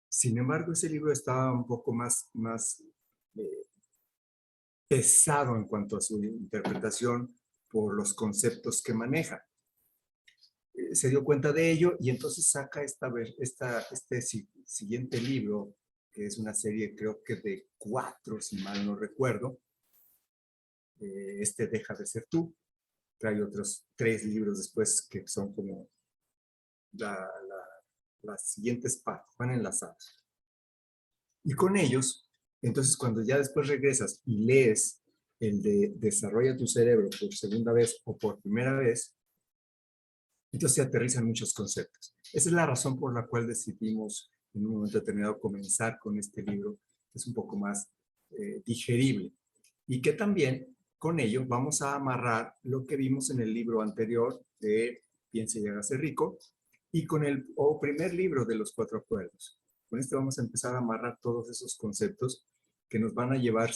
Sin embargo, ese libro estaba un poco más pesado en cuanto a su interpretación por los conceptos que maneja. Se dio cuenta de ello y entonces saca siguiente libro, que es una serie creo que de 4, si mal no recuerdo. Deja de ser tú. Trae otros 3 libros después que son como las siguientes partes, van enlazados. Y con ellos, entonces cuando ya después regresas y lees el de Desarrolla tu cerebro por segunda vez o por primera vez, entonces se aterrizan muchos conceptos. Esa es la razón por la cual decidimos en un momento determinado comenzar con este libro, que es un poco más digerible. Y que también con ello vamos a amarrar lo que vimos en el libro anterior de Piensa y hágase rico, y con el primer libro de los 4 acuerdos. Con este vamos a empezar a amarrar todos esos conceptos que nos van a llevar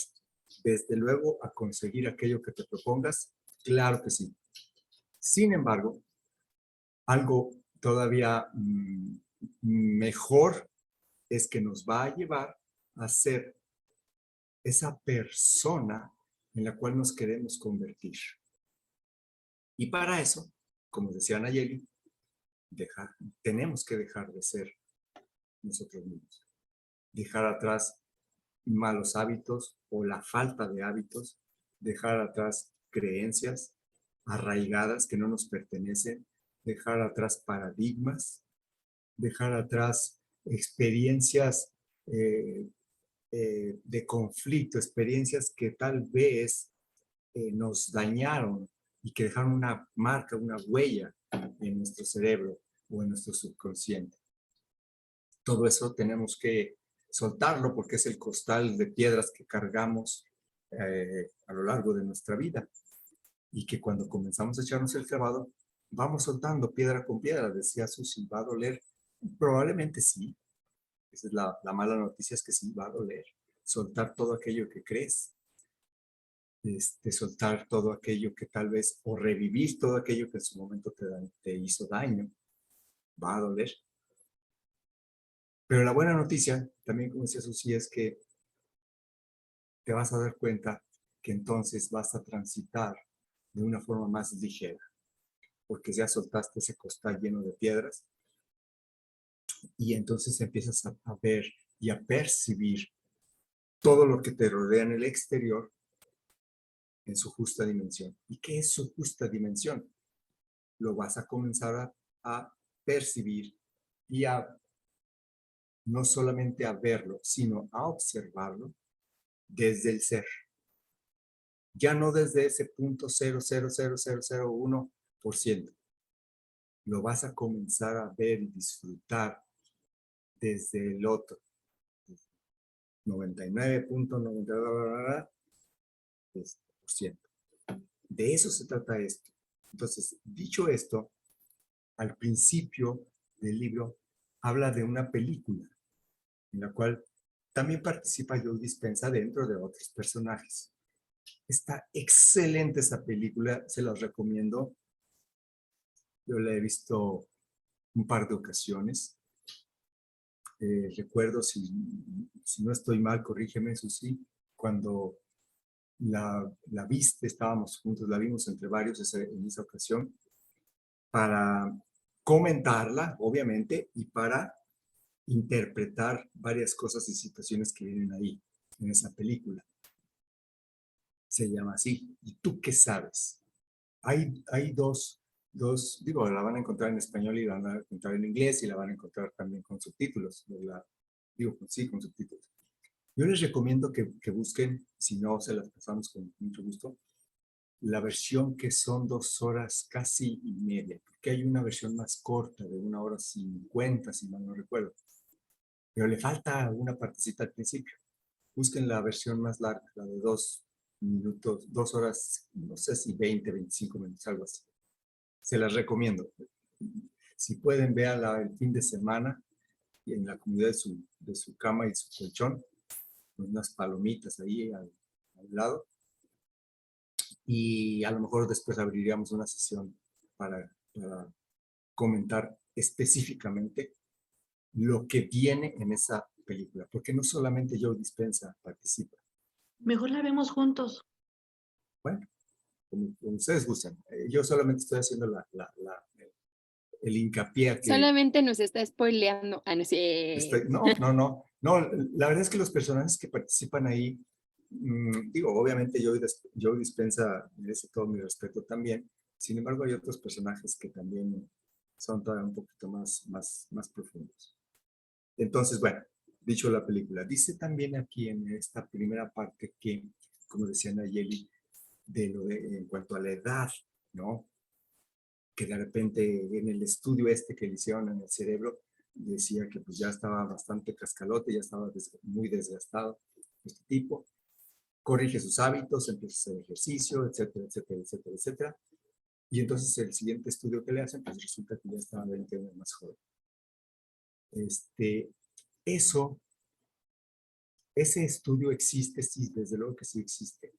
desde luego a conseguir aquello que te propongas. Claro que sí. Sin embargo, algo todavía mejor es que nos va a llevar a ser esa persona en la cual nos queremos convertir. Y para eso, como decía Nayeli, tenemos que dejar de ser nosotros mismos. Dejar atrás malos hábitos o la falta de hábitos, dejar atrás creencias arraigadas que no nos pertenecen, dejar atrás paradigmas, dejar atrás experiencias de conflicto, experiencias que tal vez nos dañaron y que dejaron una marca, una huella en nuestro cerebro o en nuestro subconsciente. Todo eso tenemos que soltarlo porque es el costal de piedras que cargamos a lo largo de nuestra vida. Y que cuando comenzamos a echarnos el clavado, vamos soltando piedra con piedra. Decía Susi, ¿va a doler? Probablemente sí. Esa es la mala noticia, es que sí va a doler. Soltar todo aquello que crees. Soltar todo aquello que tal vez, o revivir todo aquello que en su momento te hizo daño. Va a doler. Pero la buena noticia, también como decía Susi, es que te vas a dar cuenta que entonces vas a transitar de una forma más ligera, porque ya soltaste ese costal lleno de piedras y entonces empiezas a ver y a percibir todo lo que te rodea en el exterior en su justa dimensión. ¿Y qué es su justa dimensión? Lo vas a comenzar a percibir y no solamente a verlo, sino a observarlo desde el ser. Ya no desde ese 0.000001%. Lo vas a comenzar a ver y disfrutar desde el otro. 99.99%. De eso se trata esto. Entonces, dicho esto, al principio del libro habla de una película en la cual también participa Joe Dispenza dentro de otros personajes. Está excelente esa película, se las recomiendo. Yo la he visto un par de ocasiones. Recuerdo, si no estoy mal, corrígeme, Susi, cuando la viste, estábamos juntos, la vimos entre varios en esa ocasión, para comentarla, obviamente, y para interpretar varias cosas y situaciones que vienen ahí, en esa película. Se llama así. ¿Y tú qué sabes? Hay dos, digo, la van a encontrar en español y la van a encontrar en inglés y la van a encontrar también con subtítulos. Sí, con subtítulos. Yo les recomiendo que busquen, si no se las pasamos con mucho gusto, la versión que son 2 horas casi y media, porque hay una versión más corta de 1 hora 50, si mal no recuerdo. Pero le falta una partecita al principio. Busquen la versión más larga, la de 2 minutos, 2 horas, no sé si 20, 25 minutos, algo así. Se las recomiendo. Si pueden, véanla el fin de semana. y en la comodidad de su cama y su colchón, con unas palomitas ahí al lado. Y a lo mejor después abriríamos una sesión para comentar específicamente lo que viene en esa película, porque no solamente Joe Dispenza participa. Mejor la vemos juntos. Bueno, como ustedes gustan. Yo solamente estoy haciendo el hincapié a que Solamente nos está spoileando. Ah, no sé. no, la verdad es que los personajes que participan ahí, digo, obviamente Joe Dispenza merece todo mi respeto también. Sin embargo, hay otros personajes que también son todavía un poquito más profundos. Entonces, bueno, dicho la película, dice también aquí en esta primera parte que, como decía Nayeli, en cuanto a la edad, ¿no? Que de repente en el estudio que le hicieron en el cerebro, decía que pues ya estaba bastante cascalote, ya estaba muy desgastado este tipo, corrige sus hábitos, empieza a hacer ejercicio, etcétera, etcétera, etcétera, etcétera. Y entonces el siguiente estudio que le hacen, pues resulta que ya estaba 20 años más joven. Ese estudio existe, sí, desde luego que sí existe.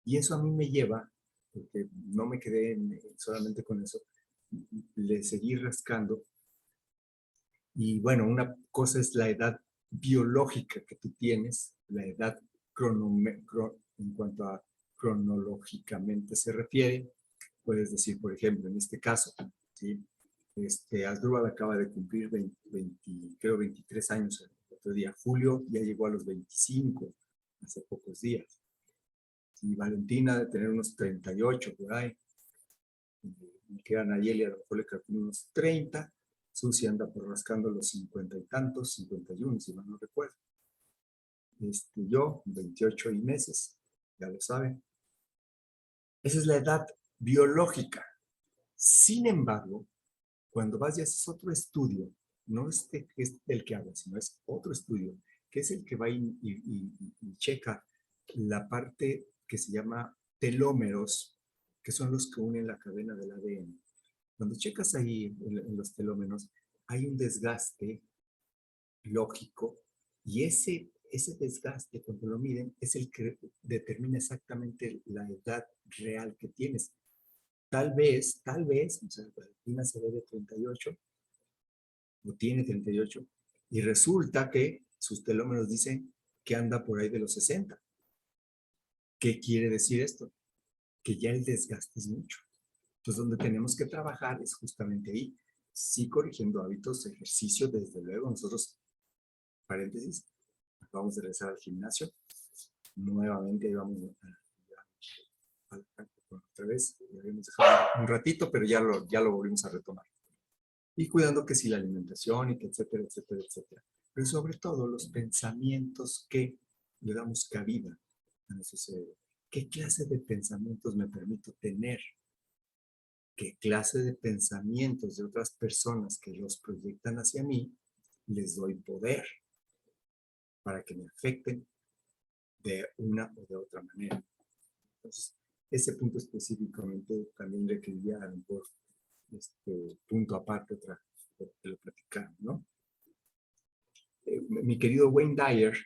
Y eso a mí me lleva, porque no me quedé solamente con eso, le seguí rascando. Y bueno, una cosa es la edad biológica que tú tienes, la edad en cuanto a cronológicamente se refiere. Puedes decir, por ejemplo, en este caso, ¿sí? Asdrúbal acaba de cumplir 23 años el otro día. Julio ya llegó a los 25, hace pocos días. Y Valentina de tener unos 38 por ahí. Me queda Nayeli, a lo mejor le calculo unos 30. Susi anda por rascando los 50 y tantos, 51, si mal no recuerdo. Yo, 28 y meses, ya lo saben. Esa es la edad biológica. Sin embargo, cuando vas y haces otro estudio, no es el que habla, sino es otro estudio, que es el que va y checa la parte que se llama telómeros, que son los que unen la cadena del ADN. Cuando checas ahí en los telómeros, hay un desgaste lógico y ese desgaste, cuando lo miden, es el que determina exactamente la edad real que tienes. Tal vez, o sea, Valentina se ve de 38, o tiene 38, y resulta que sus telómeros dicen que anda por ahí de los 60. ¿Qué quiere decir esto? Que ya el desgaste es mucho. Entonces, donde tenemos que trabajar es justamente ahí. Sí, corrigiendo hábitos, ejercicio, desde luego. Nosotros, paréntesis, vamos a regresar al gimnasio. Nuevamente, ahí vamos otra vez. Ya habíamos dejado un ratito, pero ya lo volvimos a retomar. Y cuidando que sí la alimentación y que etcétera, etcétera, etcétera. Pero sobre todo los pensamientos que le damos cabida a nuestro cerebro. ¿Qué clase de pensamientos me permito tener? ¿Qué clase de pensamientos de otras personas que los proyectan hacia mí les doy poder para que me afecten de una o de otra manera? Entonces, ese punto específicamente también requeriría a lo mejor punto aparte de lo platicado, ¿no? Mi querido Wayne Dyer,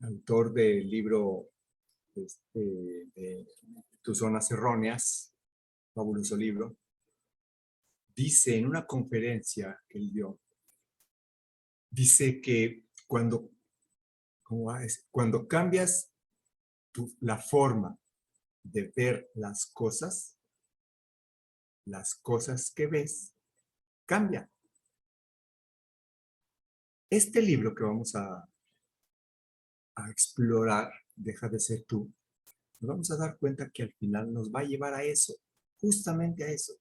autor del libro de Tus zonas erróneas, fabuloso libro, dice en una conferencia que él dio, dice que cuando cambias la forma de ver las cosas que ves cambian. Este libro que vamos a explorar, Deja de ser tú, nos vamos a dar cuenta que al final nos va a llevar a eso, justamente a eso,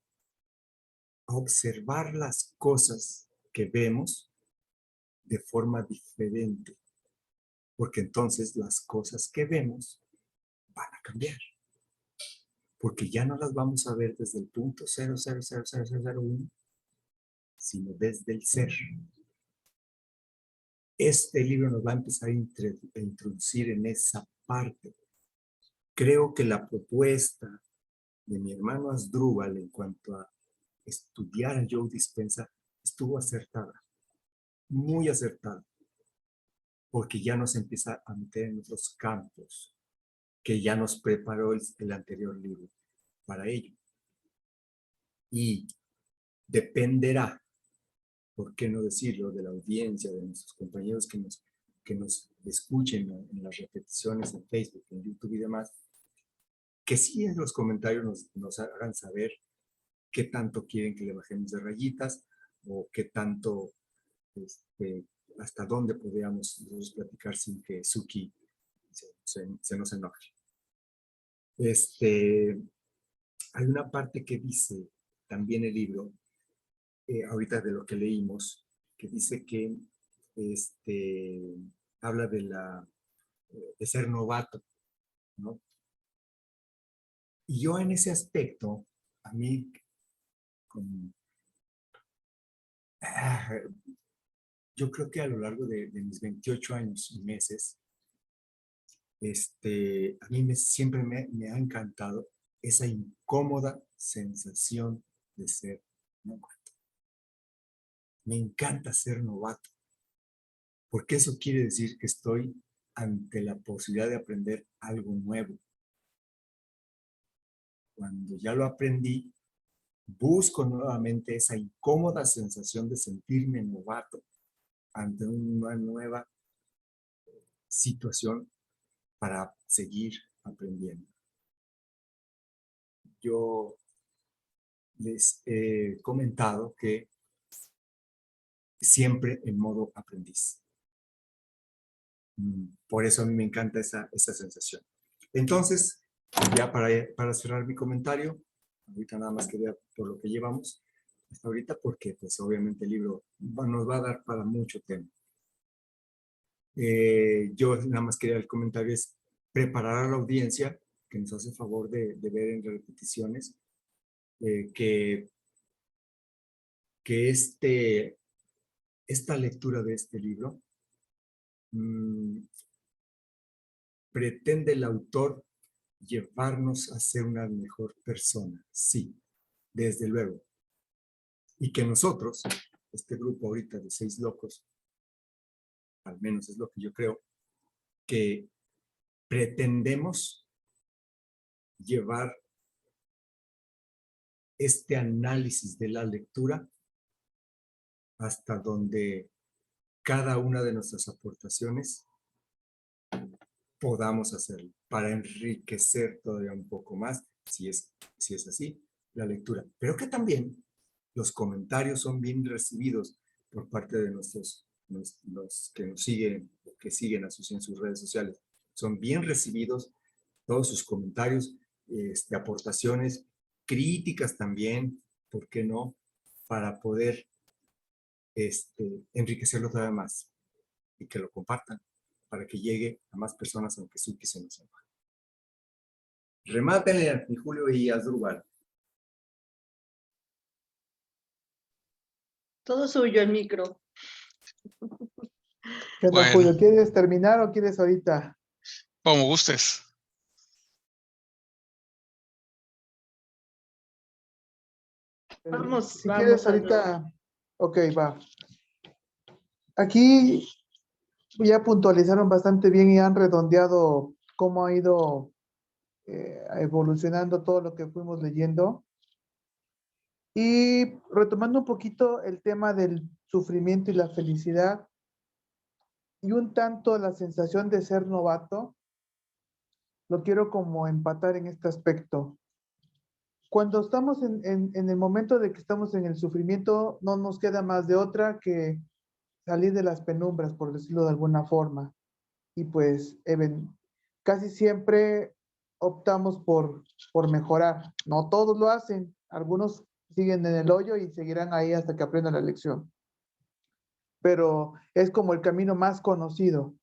a observar las cosas que vemos de forma diferente, porque entonces las cosas que vemos van a cambiar, porque ya no las vamos a ver desde el punto 0,0000001, sino desde el ser. Este libro nos va a empezar a introducir en esa parte. Creo que la propuesta de mi hermano Asdrúbal en cuanto a estudiar a Joe Dispenza estuvo acertada. muy acertado, porque ya nos empieza a meter en otros campos que ya nos preparó el anterior libro para ello. Y dependerá, ¿por qué no decirlo?, de la audiencia, de nuestros compañeros que nos escuchen en las repeticiones en Facebook, en YouTube y demás, que sí en los comentarios nos hagan saber qué tanto quieren que le bajemos de rayitas o qué tanto, hasta dónde podríamos nosotros platicar sin que Suki se nos enoje. Hay una parte que dice también el libro, ahorita de lo que leímos, que dice que habla de ser novato, ¿no? Y yo en ese aspecto, a mí, yo creo que a lo largo de mis 28 años y meses, a mí siempre me ha encantado esa incómoda sensación de ser novato. Me encanta ser novato, porque eso quiere decir que estoy ante la posibilidad de aprender algo nuevo. Cuando ya lo aprendí, busco nuevamente esa incómoda sensación de sentirme novato ante una nueva situación para seguir aprendiendo. Yo les he comentado que siempre en modo aprendiz. Por eso a mí me encanta esa sensación. Entonces, ya para cerrar mi comentario, ahorita nada más quería por lo que llevamos hasta ahorita, porque pues obviamente el libro nos va a dar para mucho tema. Yo nada más quería el comentario es preparar a la audiencia que nos hace favor de ver en repeticiones, que esta lectura de este libro pretende el autor llevarnos a ser una mejor persona, sí, desde luego. Y que nosotros, este grupo ahorita de 6 locos, al menos es lo que yo creo, que pretendemos llevar este análisis de la lectura hasta donde cada una de nuestras aportaciones podamos hacerlo, para enriquecer todavía un poco más, si es así, la lectura. Pero que también los comentarios son bien recibidos por parte de los que nos siguen, que siguen a en sus redes sociales. Son bien recibidos todos sus comentarios, aportaciones, críticas también, ¿por qué no? Para poder enriquecerlo todavía más y que lo compartan para que llegue a más personas, aunque Suki se nos enoje. Remátenle, mi Julio y Asdrúbal. Todo suyo el micro. ¿Qué onda, Bueno. Julio? ¿Quieres terminar o quieres ahorita? Como gustes. Vamos, Si vamos quieres a ahorita, ok, va. Aquí ya puntualizaron bastante bien y han redondeado cómo ha ido evolucionando todo lo que fuimos leyendo. Y retomando un poquito el tema del sufrimiento y la felicidad, y un tanto la sensación de ser novato, lo quiero como empatar en este aspecto. Cuando estamos en el momento de que estamos en el sufrimiento, no nos queda más de otra que salir de las penumbras, por decirlo de alguna forma. Y pues casi siempre optamos por mejorar. No todos lo hacen, algunos siguen en el hoyo y seguirán ahí hasta que aprendan la lección. Pero es como el camino más conocido.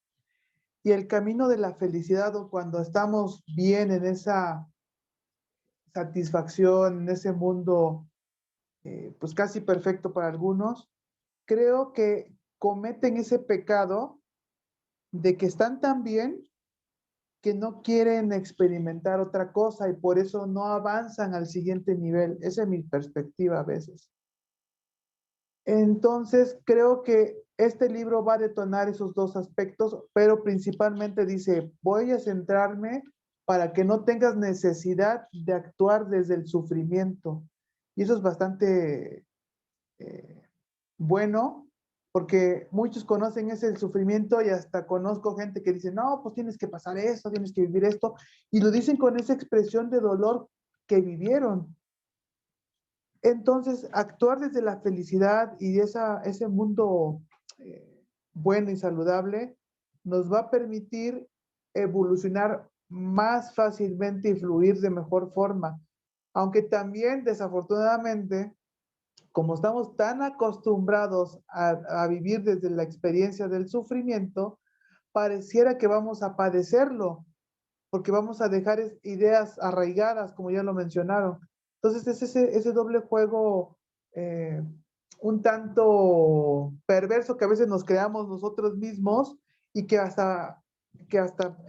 Y el camino de la felicidad, cuando estamos bien en esa satisfacción, en ese mundo pues casi perfecto para algunos, creo que cometen ese pecado de que están tan bien que no quieren experimentar otra cosa y por eso no avanzan al siguiente nivel. Esa es mi perspectiva a veces. Entonces, creo que este libro va a detonar esos dos aspectos, pero principalmente dice, voy a centrarme para que no tengas necesidad de actuar desde el sufrimiento. Y eso es bastante bueno, porque muchos conocen ese sufrimiento y hasta conozco gente que dice, no, pues tienes que pasar esto, tienes que vivir esto, y lo dicen con esa expresión de dolor que vivieron. Entonces, actuar desde la felicidad y ese mundo bueno y saludable nos va a permitir evolucionar más fácilmente y fluir de mejor forma. Aunque también, desafortunadamente, como estamos tan acostumbrados a vivir desde la experiencia del sufrimiento, pareciera que vamos a padecerlo, porque vamos a dejar ideas arraigadas, como ya lo mencionaron. Entonces es ese doble juego eh, un tanto perverso que a veces nos creamos nosotros mismos y que hasta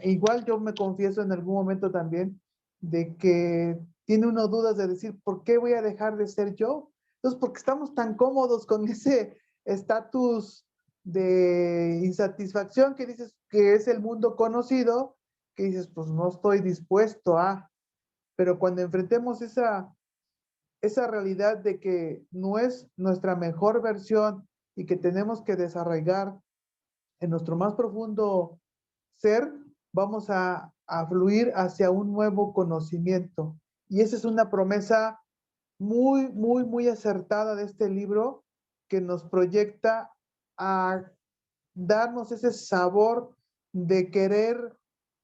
igual yo me confieso en algún momento también de que tiene uno dudas de decir, ¿por qué voy a dejar de ser yo? Entonces, porque estamos tan cómodos con ese estatus de insatisfacción que dices que es el mundo conocido, que dices, pues no estoy dispuesto a, pero cuando enfrentemos esa realidad de que no es nuestra mejor versión y que tenemos que desarraigar en nuestro más profundo ser, vamos a fluir hacia un nuevo conocimiento. Y esa es una promesa muy, muy, muy acertada de este libro que nos proyecta a darnos ese sabor de querer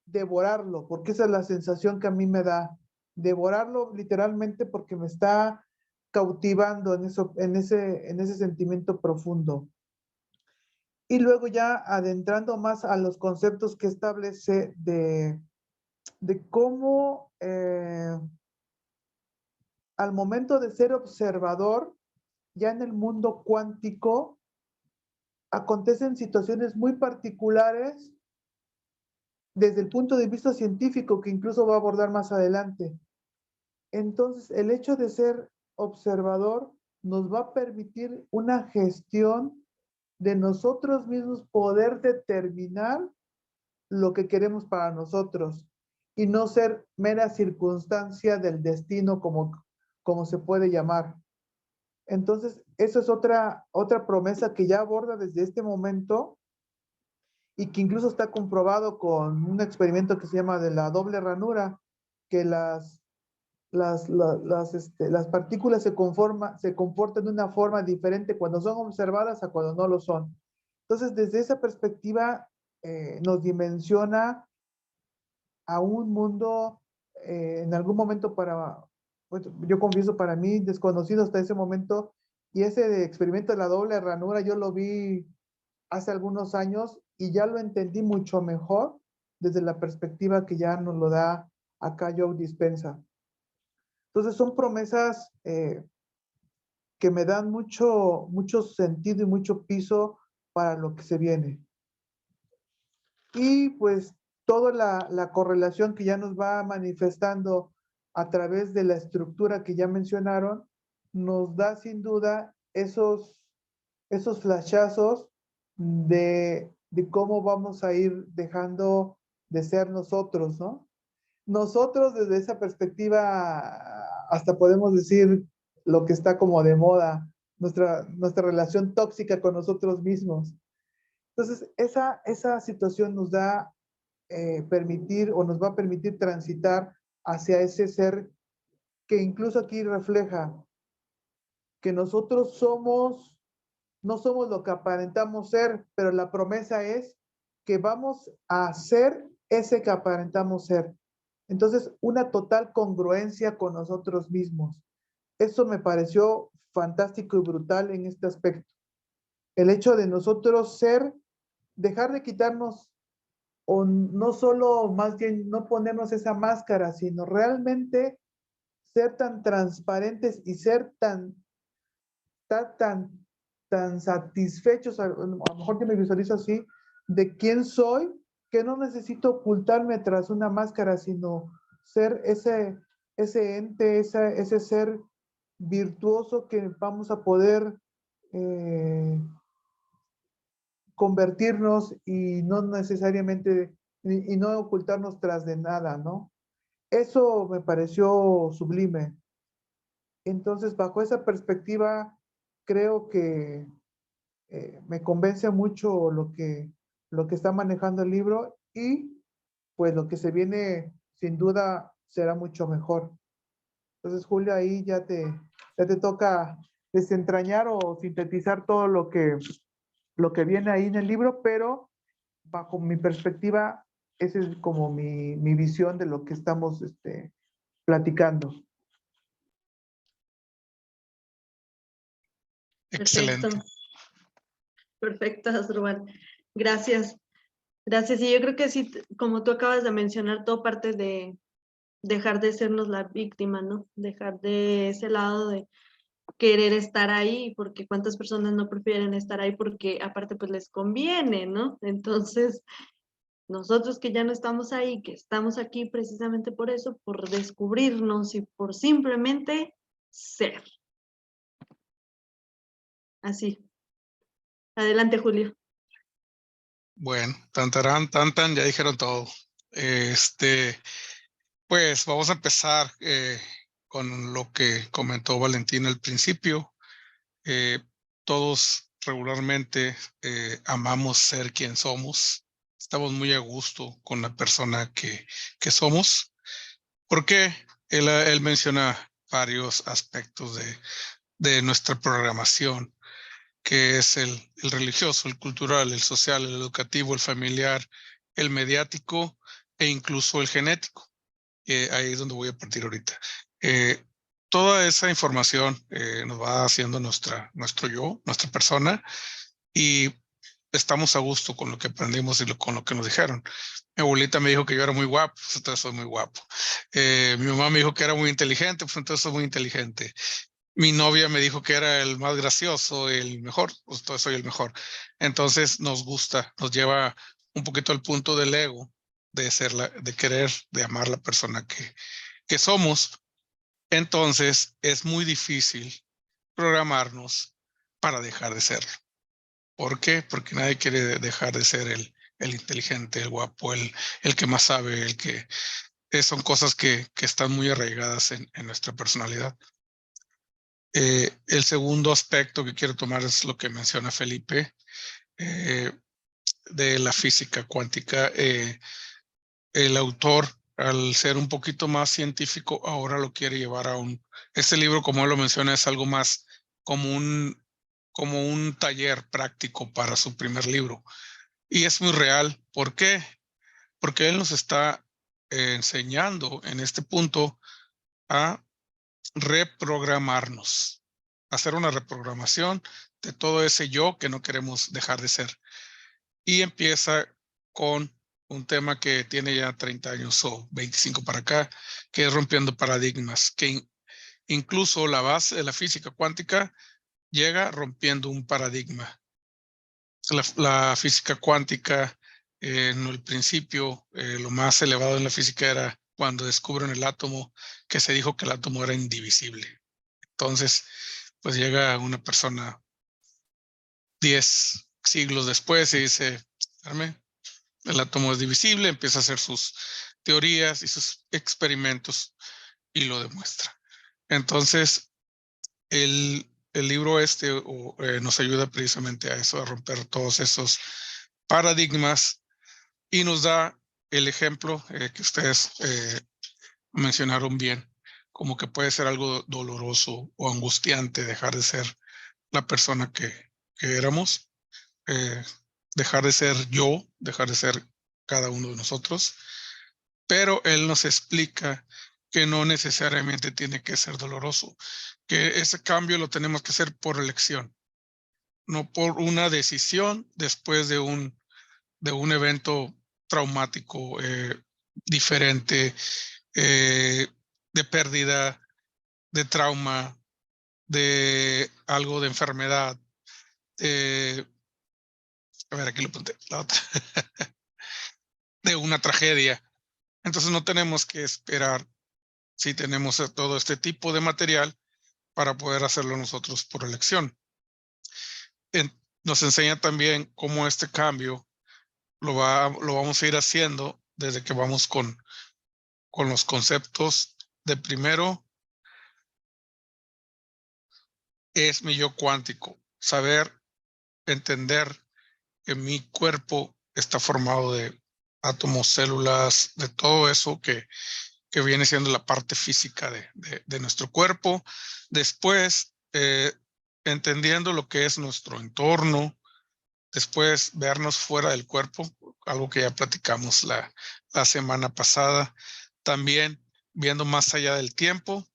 devorarlo, porque esa es la sensación que a mí me da, devorarlo literalmente porque me está cautivando en ese sentimiento profundo. Y luego ya adentrando más a los conceptos que establece de cómo al momento de ser observador, ya en el mundo cuántico, acontecen situaciones muy particulares desde el punto de vista científico que incluso va a abordar más adelante. Entonces, el hecho de ser observador nos va a permitir una gestión de nosotros mismos poder determinar lo que queremos para nosotros y no ser mera circunstancia del destino como se puede llamar. Entonces, eso es otra promesa que ya aborda desde este momento y que incluso está comprobado con un experimento que se llama de la doble ranura, que las partículas se comportan de una forma diferente cuando son observadas a cuando no lo son. Entonces, desde esa perspectiva, nos dimensiona a un mundo en algún momento pues, yo confieso para mí, desconocido hasta ese momento, y ese experimento de la doble ranura yo lo vi hace algunos años y ya lo entendí mucho mejor desde la perspectiva que ya nos lo da acá Joe Dispenza. Entonces son promesas que me dan mucho sentido y mucho piso para lo que se viene. Y pues toda la correlación que ya nos va manifestando a través de la estructura que ya mencionaron, nos da sin duda esos flashazos de cómo vamos a ir dejando de ser nosotros, ¿no? Nosotros desde esa perspectiva hasta podemos decir lo que está como de moda, nuestra relación tóxica con nosotros mismos. Entonces, esa situación nos da permitir o nos va a permitir transitar hacia ese ser que incluso aquí refleja que nosotros no somos lo que aparentamos ser, pero la promesa es que vamos a ser ese que aparentamos ser. Entonces, una total congruencia con nosotros mismos. Eso me pareció fantástico y brutal en este aspecto. El hecho de nosotros ser, dejar de quitarnos o no solo más bien no ponernos esa máscara, sino realmente ser tan transparentes y ser tan, tan satisfechos, a lo mejor que me visualizo así, de quién soy, que no necesito ocultarme tras una máscara, sino ser ese ente, ese ser virtuoso que vamos a poder convertirnos y no necesariamente, y no ocultarnos tras de nada, ¿no? Eso me pareció sublime. Entonces, bajo esa perspectiva, creo que me convence mucho lo que está manejando el libro y pues lo que se viene sin duda será mucho mejor. Entonces, Julio, ahí ya te toca desentrañar o sintetizar todo lo que viene ahí en el libro, pero bajo mi perspectiva, esa es como mi visión de lo que estamos platicando. Excelente. Perfecto, perfecto, Asdrúbal. Gracias, gracias. Y yo creo que sí, como tú acabas de mencionar, todo parte de dejar de sernos la víctima, ¿no? Dejar de ese lado de querer estar ahí, porque cuántas personas no prefieren estar ahí porque aparte pues les conviene, ¿no? Entonces, nosotros que ya no estamos ahí, que estamos aquí precisamente por eso, por descubrirnos y por simplemente ser. Así. Adelante, Julio. Bueno, tantarán, tantan, ya dijeron todo. Pues vamos a empezar con lo que comentó Valentina al principio. Todos regularmente amamos ser quien somos. Estamos muy a gusto con la persona que somos. Porque él menciona varios aspectos de nuestra programación, que es el religioso, el cultural, el social, el educativo, el familiar, el mediático e incluso el genético. Ahí es donde voy a partir ahorita. Toda esa información nos va haciendo nuestro yo, nuestra persona, y estamos a gusto con lo que aprendimos y con lo que nos dijeron. Mi abuelita me dijo que yo era muy guapo, pues entonces soy muy guapo. Mi mamá me dijo que era muy inteligente, pues entonces soy muy inteligente. Mi novia me dijo que era el más gracioso, el mejor, pues entonces soy el mejor. Entonces nos gusta, nos lleva un poquito al punto del ego, de querer, de amar la persona que somos. Entonces es muy difícil programarnos para dejar de serlo. ¿Por qué? Porque nadie quiere dejar de ser el inteligente, el guapo, el que más sabe, son cosas que están muy arraigadas en nuestra personalidad. El segundo aspecto que quiero tomar es lo que menciona Felipe de la física cuántica. El autor, al ser un poquito más científico, ahora lo quiere llevar este libro, como él lo menciona, es algo más como un taller práctico para su primer libro. Y es muy real. ¿Por qué? Porque él nos está enseñando en este punto a reprogramarnos, hacer una reprogramación de todo ese yo que no queremos dejar de ser. Y empieza con un tema que tiene ya 30 años o 25 para acá, que es rompiendo paradigmas, que incluso la base de la física cuántica llega rompiendo un paradigma. La física cuántica, en el principio, lo más elevado en la física era cuando descubren el átomo, que se dijo que el átomo era indivisible. Entonces, pues llega una persona 10 siglos después y dice, el átomo es divisible, empieza a hacer sus teorías y sus experimentos y lo demuestra. Entonces, el libro nos ayuda precisamente a eso, a romper todos esos paradigmas y nos da el ejemplo que ustedes mencionaron bien, como que puede ser algo doloroso o angustiante dejar de ser la persona que éramos, dejar de ser yo, dejar de ser cada uno de nosotros, pero él nos explica que no necesariamente tiene que ser doloroso, que ese cambio lo tenemos que hacer por elección, no por una decisión después de un evento traumático diferente, de pérdida, de trauma, de algo de enfermedad. A ver, aquí lo apunté, la otra. De una tragedia. Entonces no tenemos que esperar si tenemos todo este tipo de material para poder hacerlo nosotros por elección. nos enseña también cómo este cambio lo vamos a ir haciendo desde que vamos con los conceptos de primero es mi yo cuántico, saber, entender que mi cuerpo está formado de átomos, células, de todo eso que viene siendo la parte física de nuestro cuerpo. Después, entendiendo lo que es nuestro entorno. Después, vernos fuera del cuerpo, algo que ya platicamos la semana pasada. También viendo más allá del tiempo.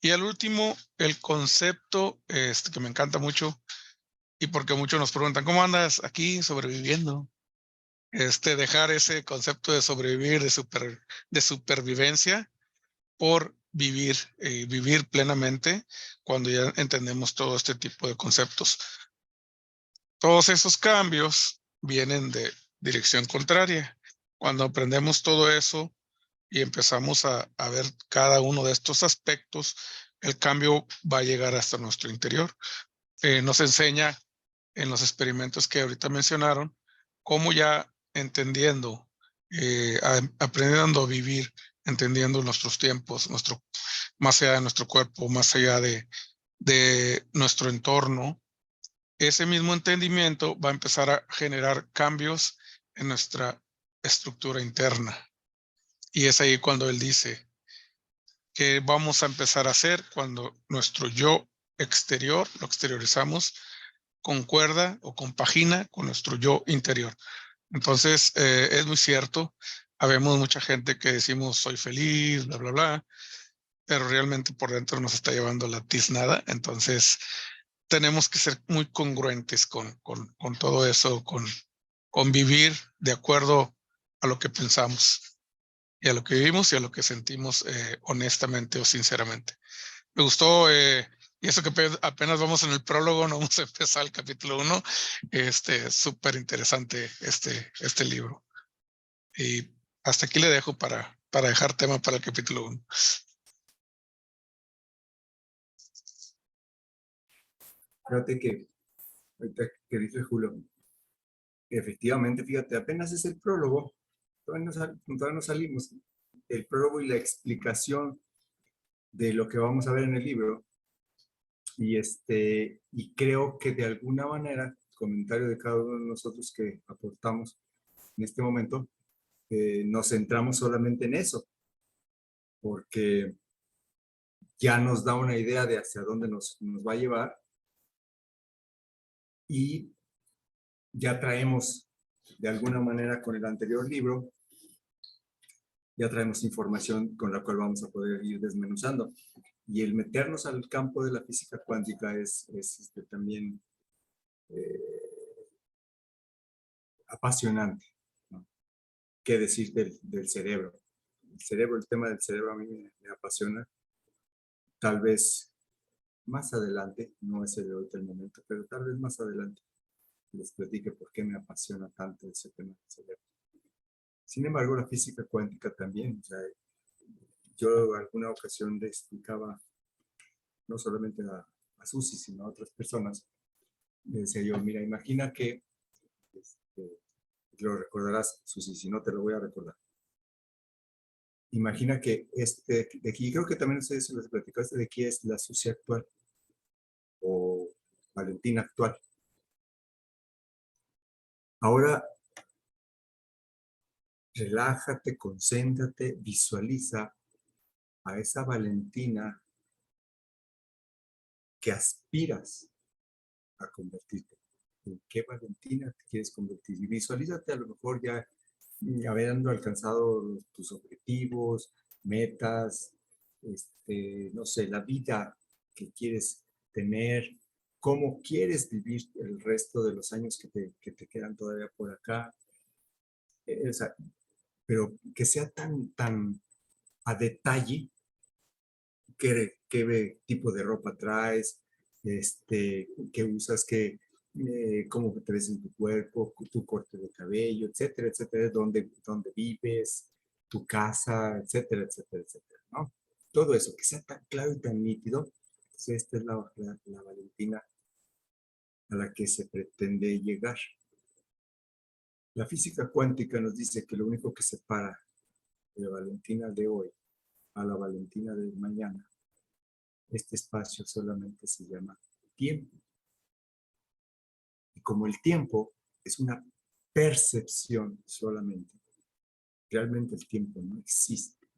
Y al último, el concepto que me encanta mucho, y porque muchos nos preguntan, ¿cómo andas aquí sobreviviendo? Dejar ese concepto de sobrevivir, de supervivencia, por vivir, vivir plenamente cuando ya entendemos todo este tipo de conceptos. Todos esos cambios vienen de dirección contraria. Cuando aprendemos todo eso y empezamos a ver cada uno de estos aspectos, el cambio va a llegar hasta nuestro interior. Nos enseña en los experimentos que ahorita mencionaron, cómo ya entendiendo, aprendiendo a vivir, entendiendo nuestros tiempos, más allá de nuestro cuerpo, más allá de nuestro entorno, ese mismo entendimiento va a empezar a generar cambios en nuestra estructura interna. Y es ahí cuando él dice que vamos a empezar a hacer cuando nuestro yo exterior, lo exteriorizamos, concuerda o compagina con nuestro yo interior. Entonces, es muy cierto. Habemos mucha gente que decimos soy feliz, bla, bla, bla, pero realmente por dentro nos está llevando la tiznada. Entonces, tenemos que ser muy congruentes con todo eso, con vivir de acuerdo a lo que pensamos y a lo que vivimos y a lo que sentimos honestamente o sinceramente. Me gustó, y eso que apenas vamos en el prólogo, no vamos a empezar el capítulo 1. Súper interesante este libro. Y hasta aquí le dejo para dejar tema para el capítulo 1. Fíjate que, ahorita que dice Julio, efectivamente, fíjate, apenas es el prólogo, todavía no salimos. El prólogo y la explicación de lo que vamos a ver en el libro. Y creo que de alguna manera, el comentario de cada uno de nosotros que aportamos en este momento, nos centramos solamente en eso, porque ya nos da una idea de hacia dónde nos va a llevar y ya traemos de alguna manera con el anterior libro, ya traemos información con la cual vamos a poder ir desmenuzando. Y el meternos al campo de la física cuántica es también apasionante, ¿no? ¿Qué decir del cerebro? El tema del cerebro a mí me apasiona. Tal vez más adelante, no es ahorita el momento, pero tal vez más adelante les platique por qué me apasiona tanto ese tema del cerebro. Sin embargo, la física cuántica también. O sea, yo en alguna ocasión le explicaba, no solamente a Susi, sino a otras personas, le decía yo, mira, imagina que, lo recordarás, Susi, si no te lo voy a recordar. Imagina que de aquí, creo que también ustedes les platicaste de aquí es la Susi actual, o Valentina actual. Ahora, relájate, concéntrate, visualiza a esa Valentina que aspiras a convertirte. ¿En qué Valentina te quieres convertir? Y visualízate a lo mejor ya habiendo alcanzado tus objetivos, metas, no sé, la vida que quieres tener, cómo quieres vivir el resto de los años que te quedan todavía por acá. O sea, pero que sea tan a detalle qué tipo de ropa traes, qué usas, cómo te ves en tu cuerpo, tu corte de cabello, etcétera, etcétera, dónde vives, tu casa, etcétera, etcétera, etcétera, ¿no? Todo eso, que sea tan claro y tan nítido. Pues esta es la Valentina a la que se pretende llegar. La física cuántica nos dice que lo único que separa de la Valentina de hoy a la Valentina de mañana, este espacio solamente se llama tiempo. Y como el tiempo es una percepción solamente, realmente el tiempo no existe,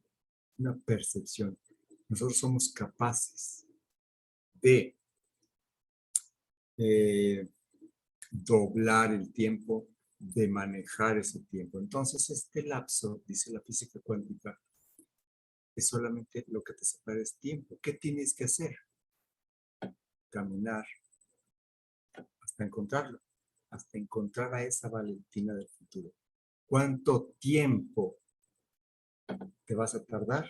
una percepción. Nosotros somos capaces de doblar el tiempo, de manejar ese tiempo. Entonces, este lapso, dice la física cuántica, es solamente lo que te separa es tiempo. ¿Qué tienes que hacer? Caminar hasta encontrarlo, hasta encontrar a esa Valentina del futuro. ¿Cuánto tiempo te vas a tardar?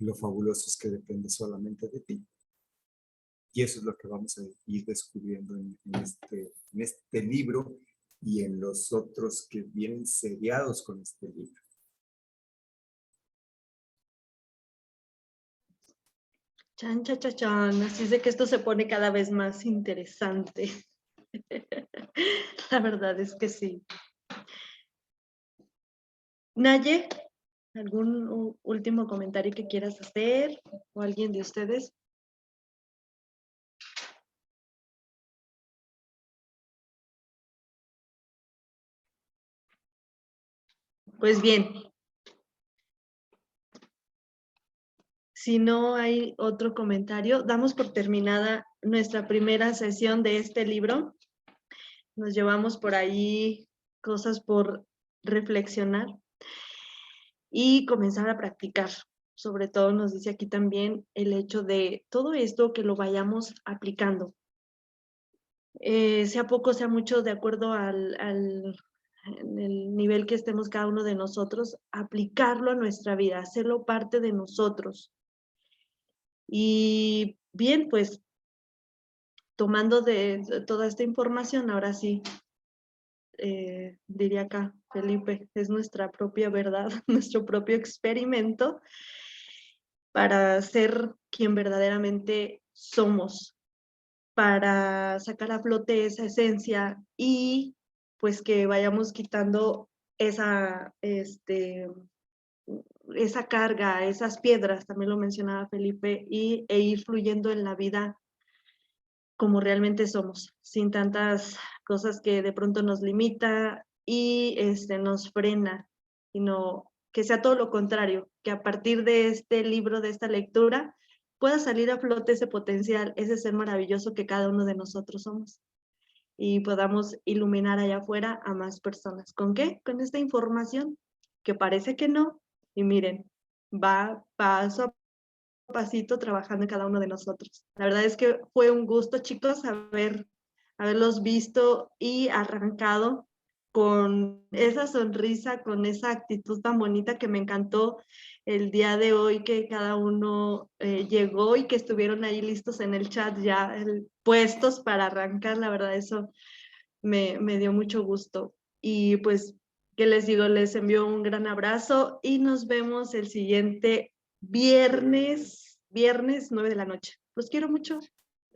Lo fabuloso es que depende solamente de ti. Y eso es lo que vamos a ir descubriendo en este libro y en los otros que vienen seriados con este libro. Chan, chan, chan, chan. Así es de que esto se pone cada vez más interesante. La verdad es que sí. Naye, ¿algún último comentario que quieras hacer? ¿O alguien de ustedes? Pues bien. Si no hay otro comentario, damos por terminada nuestra primera sesión de este libro. Nos llevamos por ahí cosas por reflexionar y comenzar a practicar. Sobre todo nos dice aquí también el hecho de todo esto que lo vayamos aplicando. Sea poco, sea mucho, de acuerdo en el nivel que estemos cada uno de nosotros, aplicarlo a nuestra vida, hacerlo parte de nosotros. Y bien, pues tomando de toda esta información, ahora sí, diría acá Felipe, es nuestra propia verdad, nuestro propio experimento para ser quien verdaderamente somos, para sacar a flote esa esencia y pues que vayamos quitando esa carga, esas piedras, también lo mencionaba Felipe, e ir fluyendo en la vida como realmente somos, sin tantas cosas que de pronto nos limita y nos frena, sino que sea todo lo contrario, que a partir de este libro, de esta lectura, pueda salir a flote ese potencial, ese ser maravilloso que cada uno de nosotros somos y podamos iluminar allá afuera a más personas. ¿Con qué? Con esta información que parece que no, y miren, va paso a pasito trabajando en cada uno de nosotros. La verdad es que fue un gusto, chicos, haberlos visto y arrancado con esa sonrisa, con esa actitud tan bonita que me encantó el día de hoy, que cada uno llegó y que estuvieron ahí listos en el chat ya puestos para arrancar. La verdad, eso me dio mucho gusto. Y pues, ¿qué les digo? Les envío un gran abrazo y nos vemos el siguiente viernes 9 de la noche. Los quiero mucho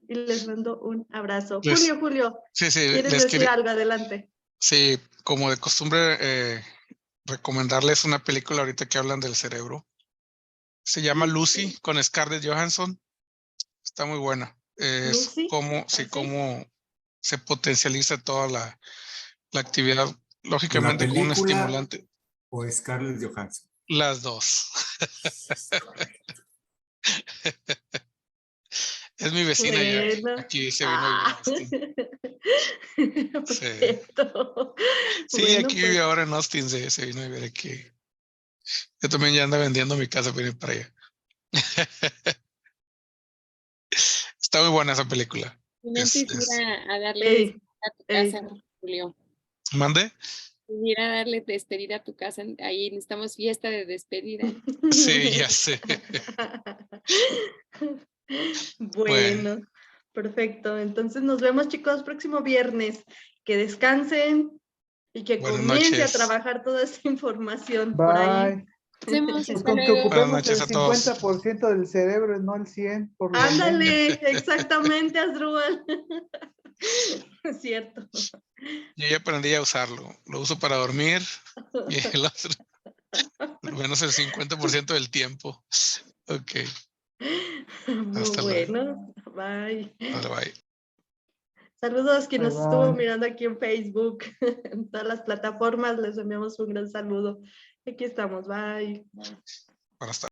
y les mando un abrazo. Julio, Sí, ¿quieres decir algo? Adelante. Sí, como de costumbre, recomendarles una película ahorita que hablan del cerebro. Se llama Lucy con Scarlett Johansson. Está muy buena. Es Lucy, cómo se potencializa toda la actividad, ¿La lógicamente con un película estimulante. o Scarlett Johansson? Las dos. Es mi vecina ya. bueno. Aquí se vino a vivir a Austin. Perfecto. Sí, Bueno, aquí pues vive ahora en Austin, se vino a vivir aquí. Yo también ya ando vendiendo mi casa para ir para allá. Está muy buena esa película. Antes ir a darle Ey, despedida a tu casa, Julio. ¿Mande? Ir a darle despedida a tu casa. Ahí necesitamos fiesta de despedida. Sí, ya sé. Bueno, perfecto. Entonces nos vemos, chicos, próximo viernes. Que descansen y que Buenas comience a noches. trabajar toda esta información por ahí. Bye. Hacemos, Pues hasta con que luego. ocupemos Buenas noches el a todos. 50% del cerebro, no el 100%, por lo menos. Ándale, exactamente, Asdrúbal. Es cierto. Yo ya aprendí a usarlo. Lo uso para dormir y el otro, al menos el 50% del tiempo. Ok, Muy hasta luego. bueno. Bye. Vale, bye. Saludos a quien Bye, nos estuvo bye. mirando aquí en Facebook, en todas las plataformas. Les enviamos un gran saludo. Aquí estamos. Bye. Buenas tardes.